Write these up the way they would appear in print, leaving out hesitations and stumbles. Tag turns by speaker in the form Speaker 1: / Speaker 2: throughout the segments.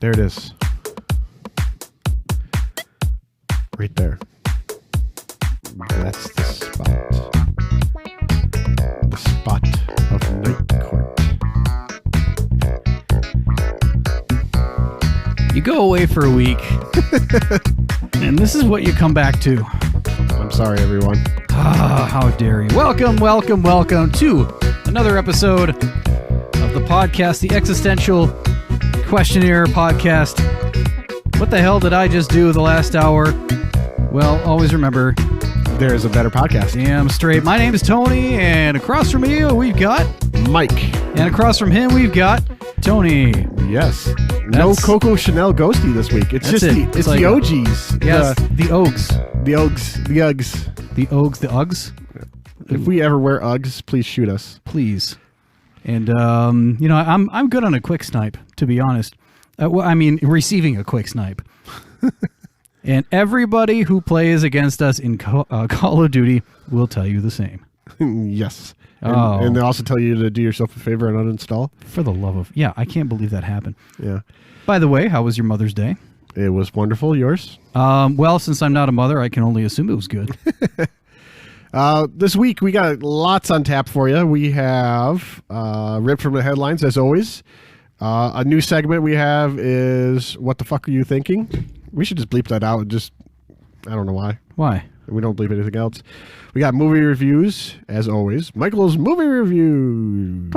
Speaker 1: There it is. Right there. That's the spot. The spot of Night Court.
Speaker 2: You go away for a week, and this is what you come back to.
Speaker 1: I'm sorry, everyone.
Speaker 2: Ah, how dare you. Welcome to another episode of the podcast, the Existential Questionnaire Podcast. What the hell did I just do the last hour? Well, always remember,
Speaker 1: there's a better podcast.
Speaker 2: Damn straight. My name is Tony, and across from me we've got
Speaker 1: Mike.
Speaker 2: And across from him we've got Tony.
Speaker 1: Yes. No Coco Chanel Ghosty this week. It's just
Speaker 2: it's
Speaker 1: like the OGs.
Speaker 2: Yes, the Oaks.
Speaker 1: The Uggs.
Speaker 2: The Oaks, the Uggs.
Speaker 1: If we ever wear Uggs, please shoot us.
Speaker 2: Please. And I'm good on a quick snipe, to be honest. Receiving a quick snipe. And everybody who plays against us in Call of Duty will tell you the same.
Speaker 1: Yes. And they also tell you to do yourself a favor and uninstall.
Speaker 2: For the love of... Yeah, I can't believe that happened.
Speaker 1: Yeah.
Speaker 2: By the way, how was your Mother's Day?
Speaker 1: It was wonderful. Yours?
Speaker 2: Well, since I'm not a mother, I can only assume it was good.
Speaker 1: This week, we got lots on tap for you. We have ripped from the headlines, as always. A new segment we have is What the Fuck Are You Thinking? We should just bleep that out. I don't know why.
Speaker 2: Why?
Speaker 1: We don't bleep anything else. We got movie reviews, as always. Michael's movie review.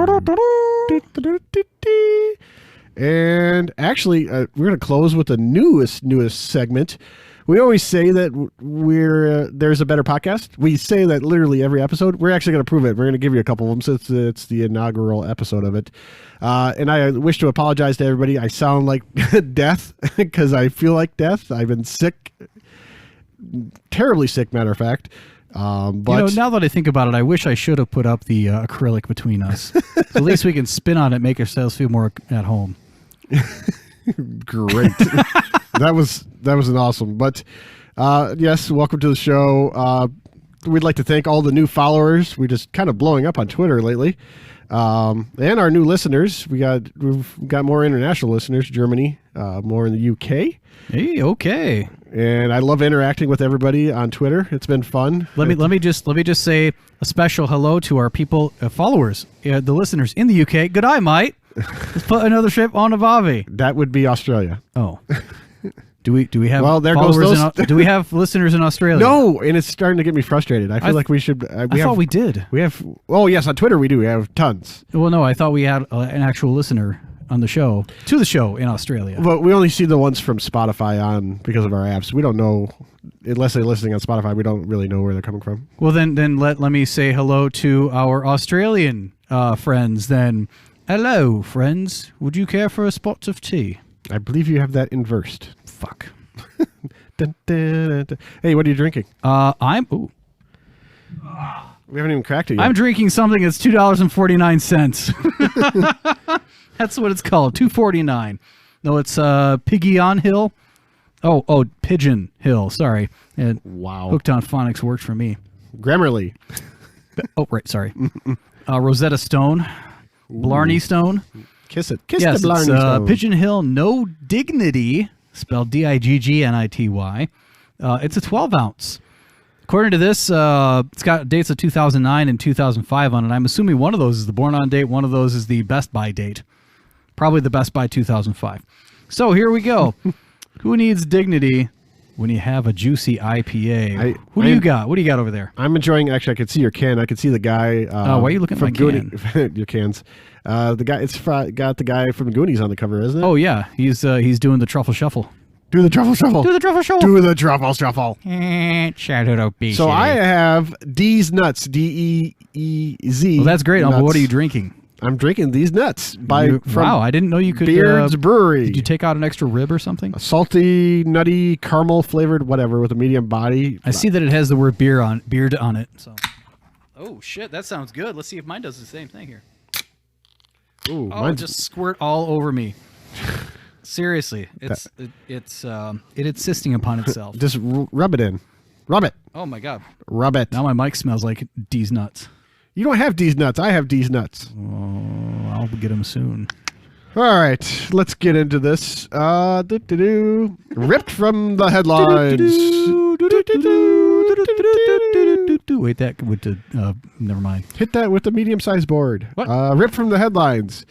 Speaker 1: And actually, we're going to close with the newest segment. We always say that there's a better podcast. We say that literally every episode. We're actually going to prove it. We're going to give you a couple of them since it's the inaugural episode of it. And I wish to apologize to everybody. I sound like death because I feel like death. I've been sick, terribly sick, matter of fact. But
Speaker 2: now that I think about it, I wish I should have put up the acrylic between us. So at least we can spin on it, make ourselves feel more at home.
Speaker 1: Great. That was an awesome. But yes, welcome to the show. We'd like to thank all the new followers. We're just kind of blowing up on Twitter lately. And our new listeners. We've got more international listeners, Germany, more in the UK.
Speaker 2: Hey, okay.
Speaker 1: And I love interacting with everybody on Twitter. It's been fun.
Speaker 2: Let me just say a special hello to our people, followers, the listeners in the UK. Good eye, mate. Let's put another ship on the Vavi.
Speaker 1: That would be Australia.
Speaker 2: Oh. Do we have do we have listeners in Australia?
Speaker 1: No, and it's starting to get me frustrated. I feel like we should.
Speaker 2: I thought we did.
Speaker 1: We have. Oh yes, on Twitter we do. We have tons.
Speaker 2: Well, no, I thought we had an actual listener on the show in Australia.
Speaker 1: But we only see the ones from Spotify on because of our apps. We don't know unless they're listening on Spotify. We don't really know where they're coming from.
Speaker 2: Well, then let me say hello to our Australian friends. Then, hello, friends. Would you care for a spot of tea?
Speaker 1: I believe you have that inversed.
Speaker 2: Fuck.
Speaker 1: Dun, dun, dun, dun. Hey, what are you drinking?
Speaker 2: We haven't
Speaker 1: even cracked it yet.
Speaker 2: I'm drinking something that's $2.49. That's what it's called, $2.49. No, it's Piggy on Hill. Oh, Pigeon Hill. Sorry.
Speaker 1: Wow.
Speaker 2: Hooked on Phonics worked for me.
Speaker 1: Grammarly.
Speaker 2: Oh, right. Sorry. Rosetta Stone. Blarney Stone.
Speaker 1: Kiss it.
Speaker 2: Yes,
Speaker 1: the Blarney Stone.
Speaker 2: Pigeon Hill No Dignity, spelled Dignity. It's a 12-ounce. According to this, it's got dates of 2009 and 2005 on it. I'm assuming one of those is the born-on date, one of those is the Best Buy date. Probably the Best Buy 2005. So here we go. Who needs dignity when you have a juicy IPA? What do you got? What do you got over there?
Speaker 1: I'm enjoying. Actually, I can see your can. I can see the guy.
Speaker 2: Why are you looking at my can?
Speaker 1: Your cans. The guy. It's got the guy from Goonies on the cover, isn't it?
Speaker 2: Oh yeah, he's doing the truffle shuffle.
Speaker 1: Do the truffle shuffle.
Speaker 2: Do the truffle shuffle.
Speaker 1: Do the truffle shuffle.
Speaker 2: Shout it out,
Speaker 1: So I have D's Nuts. DEEZ.
Speaker 2: Well, that's great. What are you drinking?
Speaker 1: I'm drinking these nuts
Speaker 2: wow, I didn't know you could.
Speaker 1: Beard's Brewery.
Speaker 2: Did you take out an extra rib or something?
Speaker 1: A salty, nutty, caramel flavored whatever with a medium body.
Speaker 2: I see that it has the word beard on it. So. Oh shit, that sounds good. Let's see if mine does the same thing here.
Speaker 1: Ooh,
Speaker 2: mine just squirt all over me. Seriously, it's insisting upon itself.
Speaker 1: Just rub it in. Rub it.
Speaker 2: Oh my god.
Speaker 1: Rub it.
Speaker 2: Now my mic smells like D's nuts.
Speaker 1: You don't have D's nuts. I have D's nuts.
Speaker 2: Oh, I'll get them soon.
Speaker 1: All right, let's get into this. Ripped from the headlines.
Speaker 2: Wait, that would never mind.
Speaker 1: Hit that with the medium-sized board.
Speaker 2: What?
Speaker 1: Ripped from the headlines.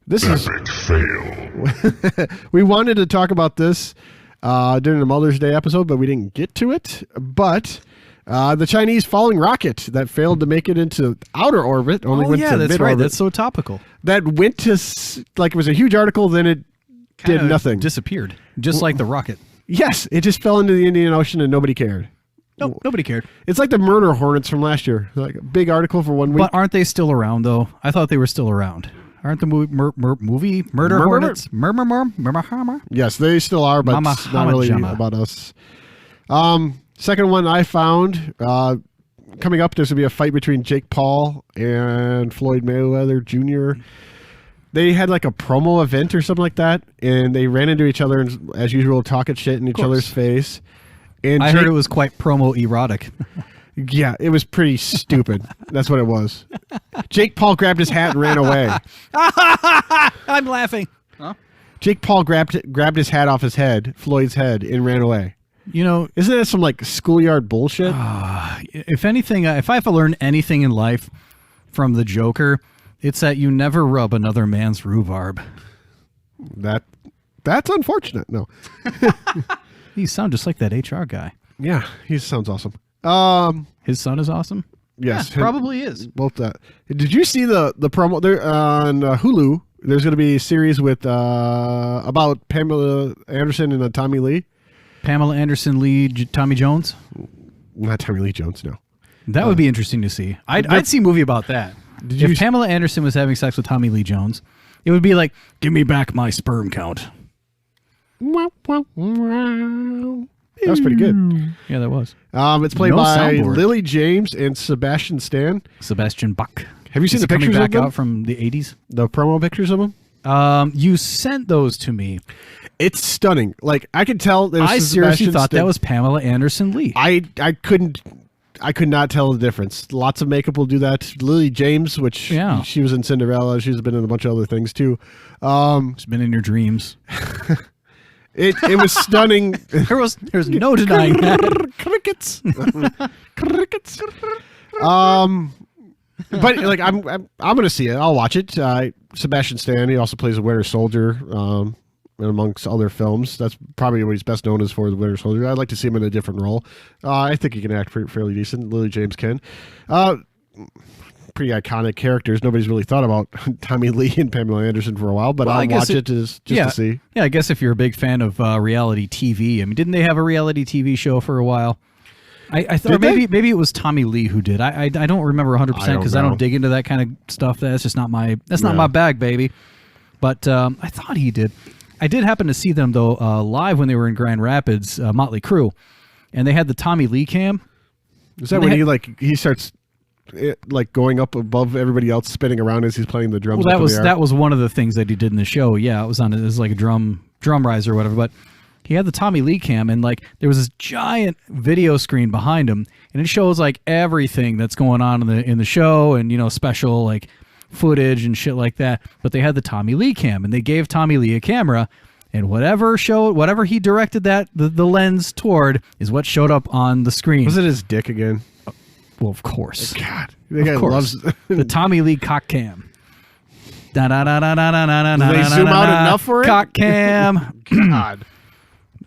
Speaker 1: This
Speaker 3: Epic fail.
Speaker 1: we wanted to talk about this during the Mother's Day episode, but we didn't get to it. But the Chinese falling rocket that failed to make it into outer orbit only went to
Speaker 2: that's
Speaker 1: mid-orbit.
Speaker 2: right. That's so topical.
Speaker 1: That went to like it was a huge article, then it did nothing.
Speaker 2: Disappeared, just like the rocket.
Speaker 1: Yes, it just fell into the Indian Ocean and nobody cared.
Speaker 2: Nope, nobody cared.
Speaker 1: It's like the murder hornets from last year. Like a big article for 1 week.
Speaker 2: But aren't they still around, though? I thought they were still around. Aren't the movie Murder Hornets? Murmur?
Speaker 1: Yes, they still are, but it's not really about us. Second one I found, coming up, there's going to be a fight between Jake Paul and Floyd Mayweather Jr. They had like a promo event or something like that, and they ran into each other and, as usual, talking shit in each other's face. And
Speaker 2: I heard it was quite promo erotic.
Speaker 1: Yeah, it was pretty stupid. That's what it was. Jake Paul grabbed his hat and ran away.
Speaker 2: I'm laughing. Huh?
Speaker 1: Jake Paul grabbed his hat off his head, Floyd's head, and ran away.
Speaker 2: You know,
Speaker 1: isn't that some like schoolyard bullshit?
Speaker 2: If anything, if I have to learn anything in life from the Joker, it's that you never rub another man's rhubarb.
Speaker 1: That's unfortunate. No.
Speaker 2: You sound just like that HR guy.
Speaker 1: Yeah, he sounds awesome.
Speaker 2: His son is awesome.
Speaker 1: Yes,
Speaker 2: yeah, probably is.
Speaker 1: Both that. Did you see the promo there on Hulu? There's going to be a series with about Pamela Anderson and Tommy Lee.
Speaker 2: Pamela Anderson, Lee, Tommy Jones.
Speaker 1: Not Tommy Lee Jones. No.
Speaker 2: That would be interesting to see. I'd see a movie about that. If Pamela Anderson was having sex with Tommy Lee Jones, it would be like, give me back my sperm count.
Speaker 1: That was pretty good.
Speaker 2: Yeah, that was.
Speaker 1: It's played by Lily James and Sebastian Stan.
Speaker 2: Sebastian Bach.
Speaker 1: Have you seen the pictures
Speaker 2: coming back
Speaker 1: of them?
Speaker 2: out from the 80s?
Speaker 1: The promo pictures of them?
Speaker 2: You sent those to me.
Speaker 1: It's stunning. Like, I could tell.
Speaker 2: I seriously thought that was Pamela Anderson Lee.
Speaker 1: I could not tell the difference. Lots of makeup will do that. Lily James, which she was in Cinderella. She's been in a bunch of other things too.
Speaker 2: She's been in your dreams.
Speaker 1: It was stunning.
Speaker 2: There's no denying that.
Speaker 1: Crickets. But like I'm gonna see it. I'll watch it. Sebastian Stan. He also plays a Winter Soldier. Amongst other films, that's probably what he's best known as for, the Winter Soldier. I'd like to see him in a different role. I think he can act fairly decent. Lily James can. Pretty iconic characters. Nobody's really thought about Tommy Lee and Pamela Anderson for a while, but I'll watch it just to see.
Speaker 2: Yeah, I guess if you're a big fan of reality TV. I mean, didn't they have a reality TV show for a while? I thought maybe it was Tommy Lee who did. I don't remember 100% because I don't dig into that kind of stuff. That's just not my not my bag, baby. But I thought he did. I did happen to see them though live when they were in Grand Rapids, Motley Crue, and they had the Tommy Lee cam.
Speaker 1: Is that when he starts like going up above everybody else, spinning around as he's playing the drums?
Speaker 2: Well, that was one of the things that he did in the show. Yeah, it was like a drum riser or whatever. But he had the Tommy Lee cam, and like there was this giant video screen behind him, and it shows like everything that's going on in the show, and special like footage and shit like that. But they had the Tommy Lee cam, and they gave Tommy Lee a camera, and whatever he directed the lens toward is what showed up on the screen.
Speaker 1: Was it his dick again?
Speaker 2: Well, of course.
Speaker 1: God, the guy loves
Speaker 2: the Tommy Lee cock cam. Did
Speaker 1: they zoom out enough for it?
Speaker 2: Cock cam.
Speaker 1: God.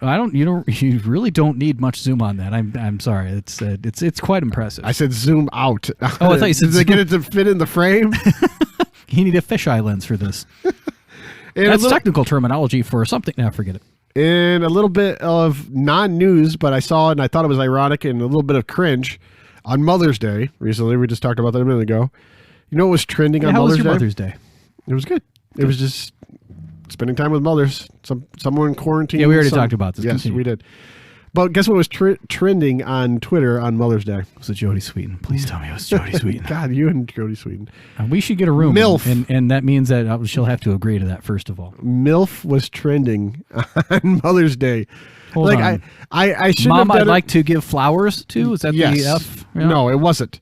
Speaker 2: You really don't need much zoom on that. I'm sorry. It's quite impressive.
Speaker 1: I said zoom out.
Speaker 2: Oh, I thought you said
Speaker 1: did they get it to fit in the frame?
Speaker 2: You need a fisheye lens for this. That's technical terminology for something. Now forget it.
Speaker 1: And a little bit of non-news, but I saw it and I thought it was ironic and a little bit of cringe on Mother's Day recently. We just talked about that a minute ago. You know what was trending on Mother's Day?
Speaker 2: How was your Mother's Day?
Speaker 1: It was good. It was just spending time with mothers. Someone in quarantine.
Speaker 2: Yeah, we already talked about this.
Speaker 1: Yes,
Speaker 2: Continue.
Speaker 1: we did. But guess what was trending on Twitter on Mother's Day?
Speaker 2: Was it Jodie Sweetin? Please tell me it was Jodie Sweetin.
Speaker 1: God, you and Jodie Sweetin.
Speaker 2: We should get a room.
Speaker 1: MILF.
Speaker 2: And that means that she'll have to agree to that, first of all.
Speaker 1: MILF was trending on Mother's Day.
Speaker 2: Hold on.
Speaker 1: I shouldn't
Speaker 2: Mom,
Speaker 1: have done
Speaker 2: I'd like to give flowers to? Is that the F? Yeah.
Speaker 1: No, it wasn't.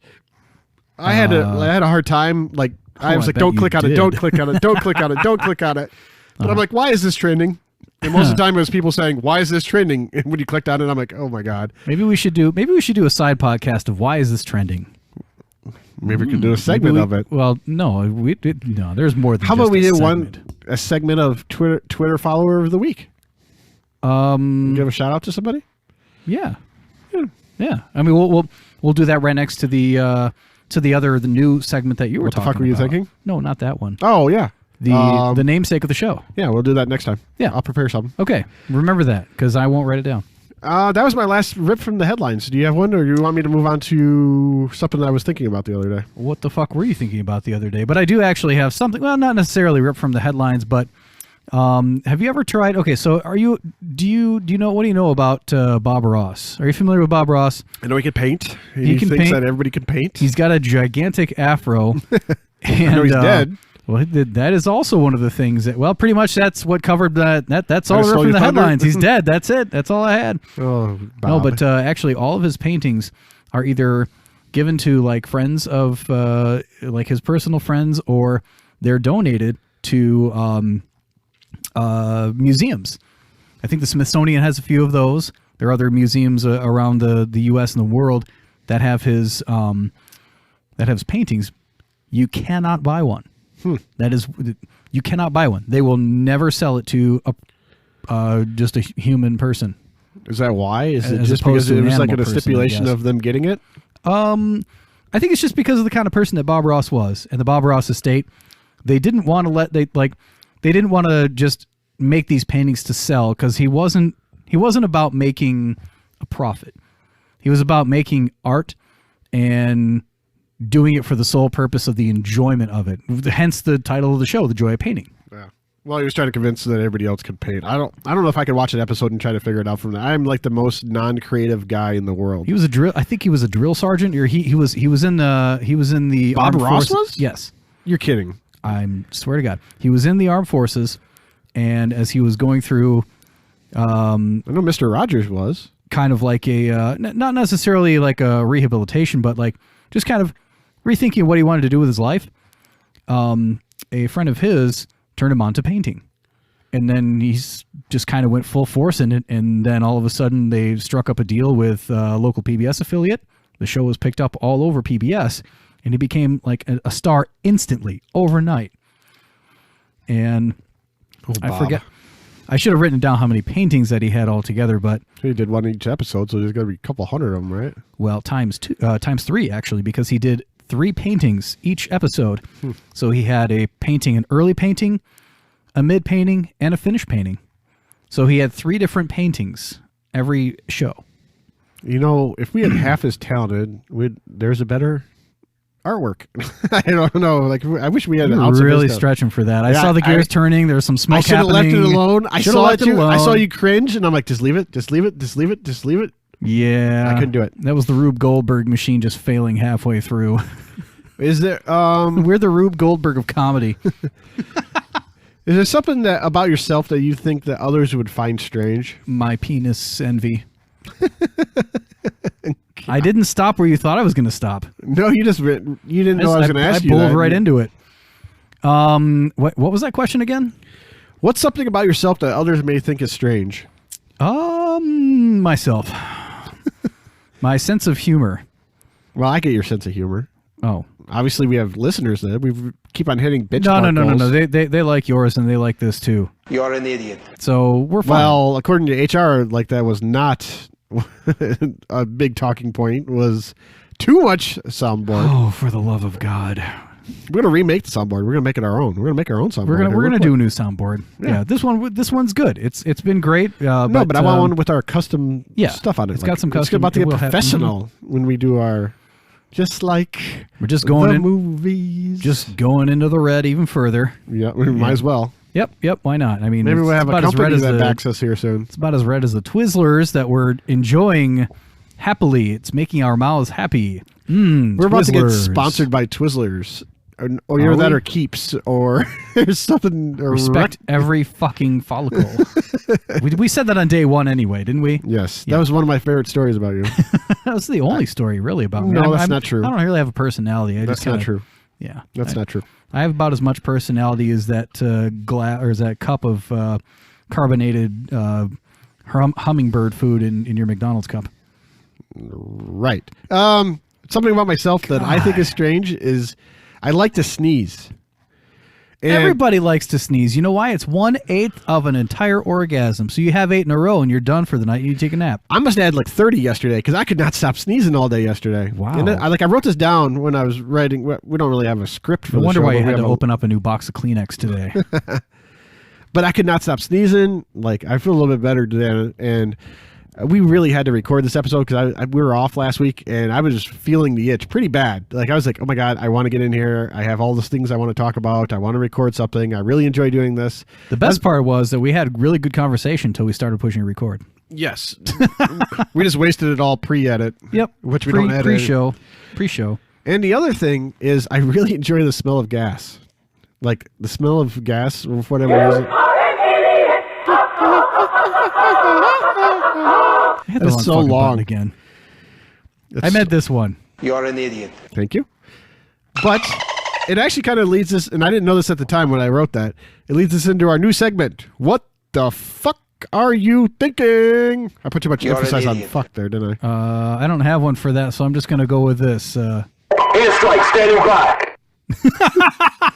Speaker 1: I had a hard time. Like, I was like, don't click on it, don't click on it, don't click on it, don't click on it. But I'm like, why is this trending? And most of the time it was people saying, why is this trending? And when you clicked on it, I'm like, oh my God.
Speaker 2: Maybe we should do a side podcast of why is this trending?
Speaker 1: Maybe we could do a segment of it.
Speaker 2: Well, no, no. There's more than.
Speaker 1: How
Speaker 2: just
Speaker 1: about we
Speaker 2: a
Speaker 1: do
Speaker 2: segment.
Speaker 1: a segment of Twitter follower of the week? Give a shout out to somebody.
Speaker 2: Yeah. I mean, we'll do that right next to the new segment that you were talking about.
Speaker 1: What the fuck were you thinking?
Speaker 2: No, not that one.
Speaker 1: Oh yeah,
Speaker 2: the namesake of the show.
Speaker 1: Yeah, we'll do that next time.
Speaker 2: Yeah,
Speaker 1: I'll prepare something.
Speaker 2: Okay, remember that because I won't write it down.
Speaker 1: That was my last rip from the headlines. Do you have one, or do you want me to move on to something that I was thinking about the other day?
Speaker 2: What the fuck were you thinking about the other day? But I do actually have something. Well, not necessarily rip from the headlines, but have you ever tried? Okay, so do you know what do you know about Bob Ross? Are you familiar with Bob Ross?
Speaker 1: I know he can paint.
Speaker 2: He can
Speaker 1: thinks
Speaker 2: paint.
Speaker 1: that everybody can paint.
Speaker 2: He's got a gigantic afro. And,
Speaker 1: I know he's dead.
Speaker 2: Well, that is also one of the things that. Well, pretty much that's what covered that. That's all
Speaker 1: I stole
Speaker 2: from
Speaker 1: your
Speaker 2: the
Speaker 1: thunder?
Speaker 2: headlines. He's dead. That's it. That's all I had.
Speaker 1: Oh, Bob.
Speaker 2: No, but actually, all of his paintings are either given to like friends of like his personal friends, or they're donated to museums. I think the Smithsonian has a few of those. There are other museums around the U.S. and the world that have his paintings. You cannot buy one. That is, you cannot buy one. They will never sell it to just a human person.
Speaker 1: Is that why? Is it
Speaker 2: As
Speaker 1: just
Speaker 2: opposed
Speaker 1: because
Speaker 2: to
Speaker 1: it
Speaker 2: an
Speaker 1: was like
Speaker 2: animal
Speaker 1: a
Speaker 2: person,
Speaker 1: stipulation
Speaker 2: I guess.
Speaker 1: of them getting it?
Speaker 2: I think it's just because of the kind of person that Bob Ross was, and the Bob Ross estate. They didn't want to just make these paintings to sell because he wasn't about making a profit. He was about making art and doing it for the sole purpose of the enjoyment of it. Hence the title of the show, The Joy of Painting.
Speaker 1: Yeah. Well, he was trying to convince that everybody else could paint. I don't know if I could watch an episode and try to figure it out from that. I'm like the most non-creative guy in the world.
Speaker 2: He was I think he was a drill sergeant, or he was in the
Speaker 1: Bob
Speaker 2: armed
Speaker 1: Ross
Speaker 2: forces.
Speaker 1: was?
Speaker 2: Yes.
Speaker 1: You're kidding.
Speaker 2: I swear to God. He was in the armed forces, and as he was going through
Speaker 1: I know Mr. Rogers was.
Speaker 2: kind of like a not necessarily like a rehabilitation, but like just kind of rethinking what he wanted to do with his life, a friend of his turned him on to painting, and then he's just kind of went full force in it. And then all of a sudden they struck up a deal with a local PBS affiliate. The show was picked up all over PBS, and he became like a star instantly overnight. And I
Speaker 1: Bob.
Speaker 2: forget. I should have written down how many paintings that he had altogether, but
Speaker 1: He did one each episode, so there's got to be a couple hundred of them, right?
Speaker 2: well, times three actually, because he did 3 paintings each episode. So he had a painting, an early painting, a mid painting, and a finished painting. So he had 3 different paintings every show.
Speaker 1: You know, if we had half as talented, there's a better artwork. I don't know. Like, I wish we had an
Speaker 2: You're
Speaker 1: ounce of
Speaker 2: really
Speaker 1: his stuff.
Speaker 2: stretching for that. I
Speaker 1: Yeah,
Speaker 2: saw the gears turning. There was some
Speaker 1: I
Speaker 2: smoke
Speaker 1: should have
Speaker 2: happening.
Speaker 1: left it alone. I
Speaker 2: Should've
Speaker 1: saw
Speaker 2: left
Speaker 1: it
Speaker 2: it
Speaker 1: too. I saw
Speaker 2: alone.
Speaker 1: you cringe, and I'm like, just leave it, just leave it, just leave it, just leave it.
Speaker 2: Yeah.
Speaker 1: I couldn't do it.
Speaker 2: That was the Rube Goldberg machine just failing halfway through.
Speaker 1: Is there
Speaker 2: We're the Rube Goldberg of comedy.
Speaker 1: is there something that about yourself that you think that others would find strange?
Speaker 2: My penis envy. I didn't stop where you thought I was going to stop.
Speaker 1: No, you didn't know I was going to ask you.
Speaker 2: I pulled
Speaker 1: that.
Speaker 2: right into it. What was that question again?
Speaker 1: What's something about yourself that others may think is strange?
Speaker 2: Myself. My sense of humor.
Speaker 1: Well, I get your sense of humor.
Speaker 2: Oh.
Speaker 1: Obviously, we have listeners that we keep on hitting bitch.
Speaker 2: No. They like yours, and they like this too.
Speaker 4: You're an idiot.
Speaker 2: So we're fine.
Speaker 1: Well, according to HR, like that was not a big talking point. Was too much soundboard.
Speaker 2: Oh, for the love of God.
Speaker 1: We're gonna remake the soundboard. We're gonna make it our own. We're gonna make our own soundboard.
Speaker 2: We're gonna do a new soundboard. Yeah. This one's good. It's been great.
Speaker 1: No, but I want one with our custom stuff on it.
Speaker 2: It's got some custom.
Speaker 1: It's about to get
Speaker 2: we'll have-
Speaker 1: professional when we do our. Just like
Speaker 2: We're just going
Speaker 1: the
Speaker 2: in,
Speaker 1: movies.
Speaker 2: just going into the red even further.
Speaker 1: Yeah, we might as well.
Speaker 2: Yep. Why not? I mean,
Speaker 1: Maybe we'll
Speaker 2: it's
Speaker 1: have a
Speaker 2: about as red
Speaker 1: company
Speaker 2: as
Speaker 1: that
Speaker 2: the-
Speaker 1: backs us here soon.
Speaker 2: It's about as red as the Twizzlers that we're enjoying happily. It's making our mouths happy.
Speaker 1: We're about to get
Speaker 2: Twizzlers.
Speaker 1: sponsored by Twizzlers. Or
Speaker 2: Are
Speaker 1: either that
Speaker 2: we?
Speaker 1: or Keeps or something. Or
Speaker 2: Respect every fucking follicle. we said that on day 1 anyway, didn't we?
Speaker 1: Yes,
Speaker 2: Yeah.
Speaker 1: that was one of my favorite stories about you.
Speaker 2: That was the only story really about me.
Speaker 1: No, that's not true.
Speaker 2: I don't really have a personality. I
Speaker 1: That's
Speaker 2: just
Speaker 1: not
Speaker 2: kinda
Speaker 1: true.
Speaker 2: Yeah,
Speaker 1: That's not true.
Speaker 2: I have about as much personality as that glass or as that cup of carbonated hummingbird food in your McDonald's cup.
Speaker 1: Right. Something about myself that I think is strange is I like to sneeze. And
Speaker 2: Everybody likes to sneeze. You know why? It's 1/8 of an entire orgasm. So you have 8 in a row and you're done for the night and you take a nap.
Speaker 1: I must have had like 30 yesterday because I could not stop sneezing all day yesterday.
Speaker 2: Wow.
Speaker 1: And I wrote this down when I was writing. We don't really have a script for
Speaker 2: No
Speaker 1: the
Speaker 2: wonder
Speaker 1: show,
Speaker 2: why you
Speaker 1: but we
Speaker 2: had to
Speaker 1: have
Speaker 2: open up a new box of Kleenex today.
Speaker 1: But I could not stop sneezing. Like, I feel a little bit better today. And we really had to record this episode because we were off last week and I was just feeling the itch pretty bad. Like, I was like, oh my God, I want to get in here. I have all these things I want to talk about. I want to record something. I really enjoy doing this.
Speaker 2: The best part was that we had really good conversation until we started pushing record.
Speaker 1: Yes. We just wasted it all pre-edit.
Speaker 2: Yep.
Speaker 1: Which we don't edit.
Speaker 2: Pre-show.
Speaker 1: And the other thing is I really enjoy the smell of gas. Like, the smell of gas or whatever it is.
Speaker 2: I hit
Speaker 1: That
Speaker 2: the
Speaker 1: is
Speaker 2: wrong
Speaker 1: so
Speaker 2: fucking
Speaker 1: long.
Speaker 2: button again. I meant this one.
Speaker 4: You're an idiot.
Speaker 1: Thank you. But it actually kind of leads us, and I didn't know this at the time when I wrote that, it leads us into our new segment. What the fuck are you thinking? I put too much
Speaker 4: You're an
Speaker 1: emphasis on
Speaker 4: idiot.
Speaker 1: fuck there, didn't I?
Speaker 2: I don't have one for that, so I'm just going to go with this.
Speaker 3: Airstrike standing by.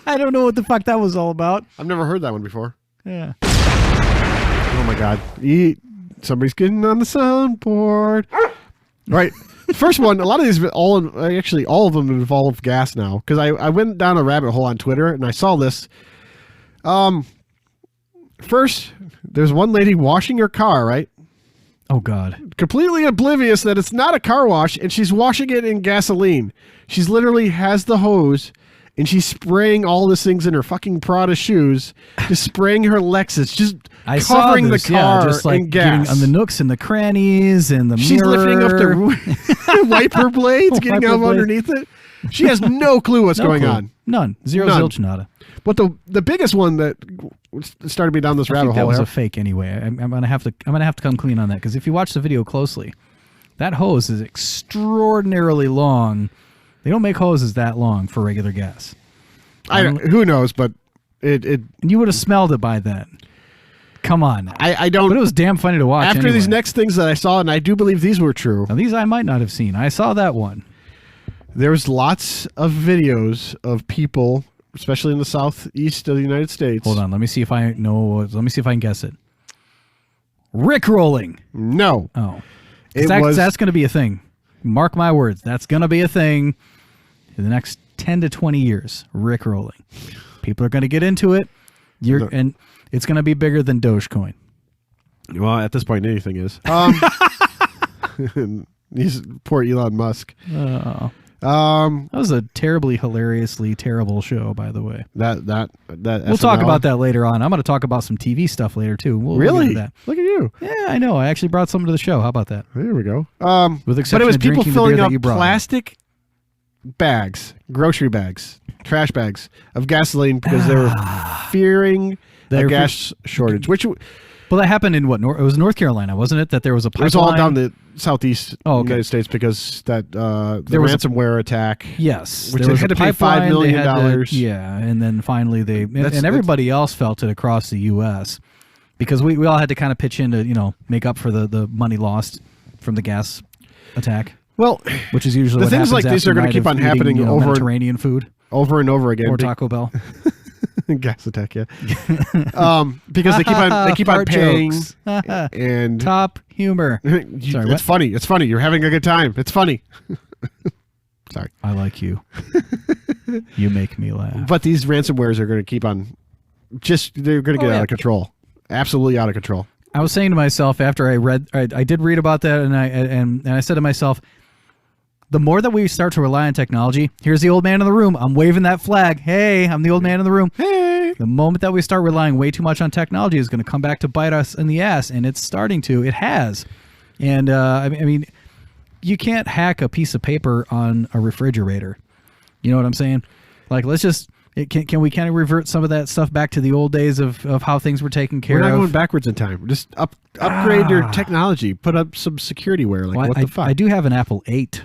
Speaker 2: I don't know what the fuck that was all about.
Speaker 1: I've never heard that one before.
Speaker 2: Yeah.
Speaker 1: Oh my God. Somebody's getting on the soundboard. Right. First one, a lot of these, all of them involve gas now. Because I went down a rabbit hole on Twitter and I saw this. First, there's one lady washing her car, right?
Speaker 2: Oh, God.
Speaker 1: Completely oblivious that it's not a car wash and she's washing it in gasoline. She's literally has the hose and she's spraying all these things in her fucking Prada shoes, just spraying her Lexus, just covering the car
Speaker 2: just like
Speaker 1: in gas.
Speaker 2: getting on the nooks and the crannies and the
Speaker 1: She's
Speaker 2: mirror.
Speaker 1: lifting up the wiper blades, getting
Speaker 2: Wiper
Speaker 1: out
Speaker 2: blades.
Speaker 1: underneath it. She has no clue what's
Speaker 2: No
Speaker 1: going
Speaker 2: clue.
Speaker 1: on.
Speaker 2: None. Zero
Speaker 1: None.
Speaker 2: zilch nada.
Speaker 1: But the biggest one that started me down this
Speaker 2: I
Speaker 1: rabbit
Speaker 2: think that
Speaker 1: hole
Speaker 2: was
Speaker 1: here.
Speaker 2: a fake anyway. I'm gonna have to come clean on that because if you watch the video closely, that hose is extraordinarily long. They don't make hoses that long for regular gas.
Speaker 1: Who knows, but it
Speaker 2: And you would have smelled it by then. Come on.
Speaker 1: I don't.
Speaker 2: But it was damn funny to watch.
Speaker 1: After these
Speaker 2: anyway.
Speaker 1: next things that I saw, and I do believe these were true,
Speaker 2: Now, these I might not have seen. I saw that one.
Speaker 1: there's lots of videos of people, especially in the southeast of the United States.
Speaker 2: Hold on. Let me see if I know. Let me see if I can guess it. Rickrolling.
Speaker 1: No.
Speaker 2: Oh.
Speaker 1: It
Speaker 2: That's
Speaker 1: was-
Speaker 2: going to be a thing. Mark my words. That's going to be a thing in the next 10 to 20 years. Rickrolling. People are going to get into it. And it's going to be bigger than Dogecoin.
Speaker 1: Well, at this point, anything is. He's poor Elon Musk.
Speaker 2: That was a terribly, hilariously terrible show, by the way.
Speaker 1: That
Speaker 2: We'll talk about that later on. I'm going to talk about some TV stuff later, too. We'll get
Speaker 1: Really?
Speaker 2: into that.
Speaker 1: Look at you.
Speaker 2: Yeah, I know. I actually brought some to the show. How about that?
Speaker 1: There we go.
Speaker 2: With
Speaker 1: But
Speaker 2: exception
Speaker 1: it was
Speaker 2: of
Speaker 1: people
Speaker 2: drinking the
Speaker 1: filling
Speaker 2: beer
Speaker 1: up
Speaker 2: that you brought.
Speaker 1: plastic bags, grocery bags, trash bags of gasoline because they were fearing a gas shortage. Which
Speaker 2: Well, that happened in what? It was North Carolina, wasn't it? That there was a
Speaker 1: it
Speaker 2: pipeline.
Speaker 1: was all down the southeast
Speaker 2: Oh, okay.
Speaker 1: United States because that the
Speaker 2: There was a-
Speaker 1: ransomware attack.
Speaker 2: Yes,
Speaker 1: Which
Speaker 2: there
Speaker 1: they
Speaker 2: was
Speaker 1: had
Speaker 2: a
Speaker 1: to pay $5
Speaker 2: pipeline, they
Speaker 1: million.
Speaker 2: had to- yeah, and then finally and everybody else felt it across the U.S. because we all had to kind of pitch in to make up for the money lost from the gas attack,
Speaker 1: Well,
Speaker 2: which is usually
Speaker 1: the
Speaker 2: what
Speaker 1: things
Speaker 2: happens
Speaker 1: like these
Speaker 2: after
Speaker 1: are going
Speaker 2: a
Speaker 1: to keep
Speaker 2: night
Speaker 1: on
Speaker 2: of eating,
Speaker 1: happening over
Speaker 2: Mediterranean food
Speaker 1: and over again.
Speaker 2: or Taco Bell.
Speaker 1: Gas attack, yeah. Because they keep on
Speaker 2: Fart
Speaker 1: paying
Speaker 2: jokes.
Speaker 1: and
Speaker 2: Top humor. Sorry,
Speaker 1: it's
Speaker 2: what?
Speaker 1: funny. It's funny. You're having a good time. It's funny. Sorry.
Speaker 2: I like you. You make me laugh.
Speaker 1: But these ransomwares are going to keep on they're going to get out of control. Absolutely out of control.
Speaker 2: I was saying to myself after I did read about that, and I said to myself, the more that we start to rely on technology, here's the old man in the room. I'm waving that flag. Hey, I'm the old man in the room.
Speaker 1: Hey.
Speaker 2: The moment that we start relying way too much on technology is going to come back to bite us in the ass, and it's starting to. It has. And I mean, you can't hack a piece of paper on a refrigerator. You know what I'm saying? Like, let's just... Can we kind of revert some of that stuff back to the old days of how things were taken care
Speaker 1: We're not
Speaker 2: of?
Speaker 1: going backwards in time. Just upgrade your technology. Put up some security wear. Like,
Speaker 2: Well,
Speaker 1: what the fuck?
Speaker 2: I do have an Apple 8.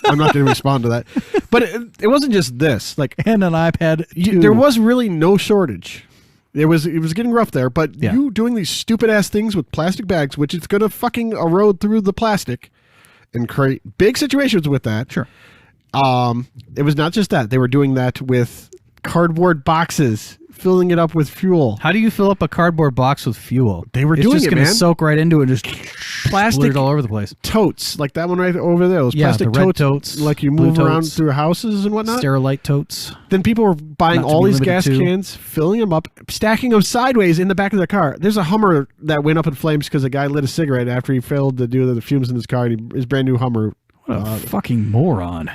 Speaker 1: I'm not going to respond to that. But it wasn't just this. Like,
Speaker 2: And an iPad.
Speaker 1: there was really no shortage. It was getting rough there, but
Speaker 2: Yeah.
Speaker 1: you doing these stupid ass things with plastic bags, which is going to fucking erode through the plastic and create big situations with that.
Speaker 2: Sure.
Speaker 1: It was not just that. They were doing that with cardboard boxes, filling it up with fuel.
Speaker 2: How do you fill up a cardboard box with fuel?
Speaker 1: They were
Speaker 2: it's
Speaker 1: doing
Speaker 2: just
Speaker 1: it,
Speaker 2: gonna
Speaker 1: man.
Speaker 2: soak right into it and just
Speaker 1: Plastic
Speaker 2: splurt it all over the place.
Speaker 1: totes, like that one right over there. Those
Speaker 2: Yeah,
Speaker 1: plastic
Speaker 2: the red totes,
Speaker 1: like you
Speaker 2: blue
Speaker 1: move around
Speaker 2: totes,
Speaker 1: through houses and whatnot.
Speaker 2: Sterilite totes.
Speaker 1: Then people were buying
Speaker 2: Not to
Speaker 1: all
Speaker 2: be
Speaker 1: these
Speaker 2: limited
Speaker 1: gas
Speaker 2: to.
Speaker 1: cans, filling them up, stacking them sideways in the back of their car. There's a Hummer that went up in flames because a guy lit a cigarette after he failed to do the fumes in his car, and his brand new Hummer.
Speaker 2: What a fucking moron.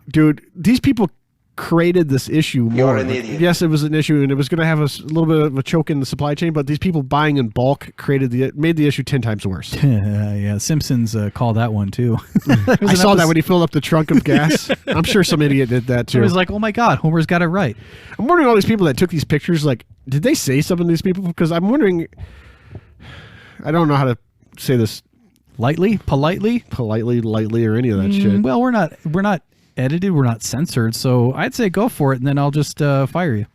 Speaker 1: Dude, these people created this issue more.
Speaker 3: You're an
Speaker 1: Like,
Speaker 3: idiot.
Speaker 1: yes, it was an issue, and it was going to have a little bit of a choke in the supply chain, but these people buying in bulk made the issue 10 times worse.
Speaker 2: Yeah, Simpsons called that one too.
Speaker 1: I saw that when he filled up the trunk of gas. I'm sure some idiot did that
Speaker 2: It
Speaker 1: too.
Speaker 2: was like, oh my God, Homer's got it right.
Speaker 1: I'm wondering all these people that took these pictures, like, did they say something to these people? Because I'm wondering, I don't know how to say this
Speaker 2: Lightly, politely.
Speaker 1: politely, lightly, or any of that shit.
Speaker 2: Well, we're not edited, we're not censored, so I'd say go for it, and then I'll just fire you.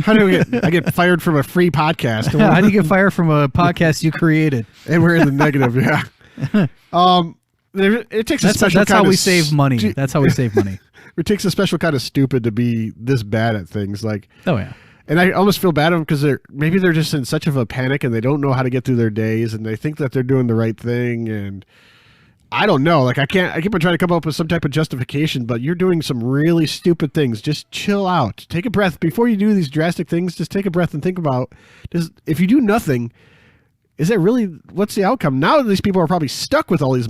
Speaker 1: How do I get fired from a free podcast?
Speaker 2: How do you get fired from a podcast you created?
Speaker 1: And we're in the negative, yeah. It takes a special
Speaker 2: That's
Speaker 1: kind
Speaker 2: how
Speaker 1: of
Speaker 2: we save money. That's how we save money.
Speaker 1: It takes a special kind of stupid to be this bad at things. Like,
Speaker 2: Oh yeah.
Speaker 1: and I almost feel bad of them because maybe they're just in such of a panic and they don't know how to get through their days, and they think that they're doing the right thing, and I don't know. Like, I keep on trying to come up with some type of justification, but you're doing some really stupid things. Just chill out. Take a breath. Before you do these drastic things, just take a breath and think about, if you do nothing, is that really, what's the outcome? Now these people are probably stuck with all these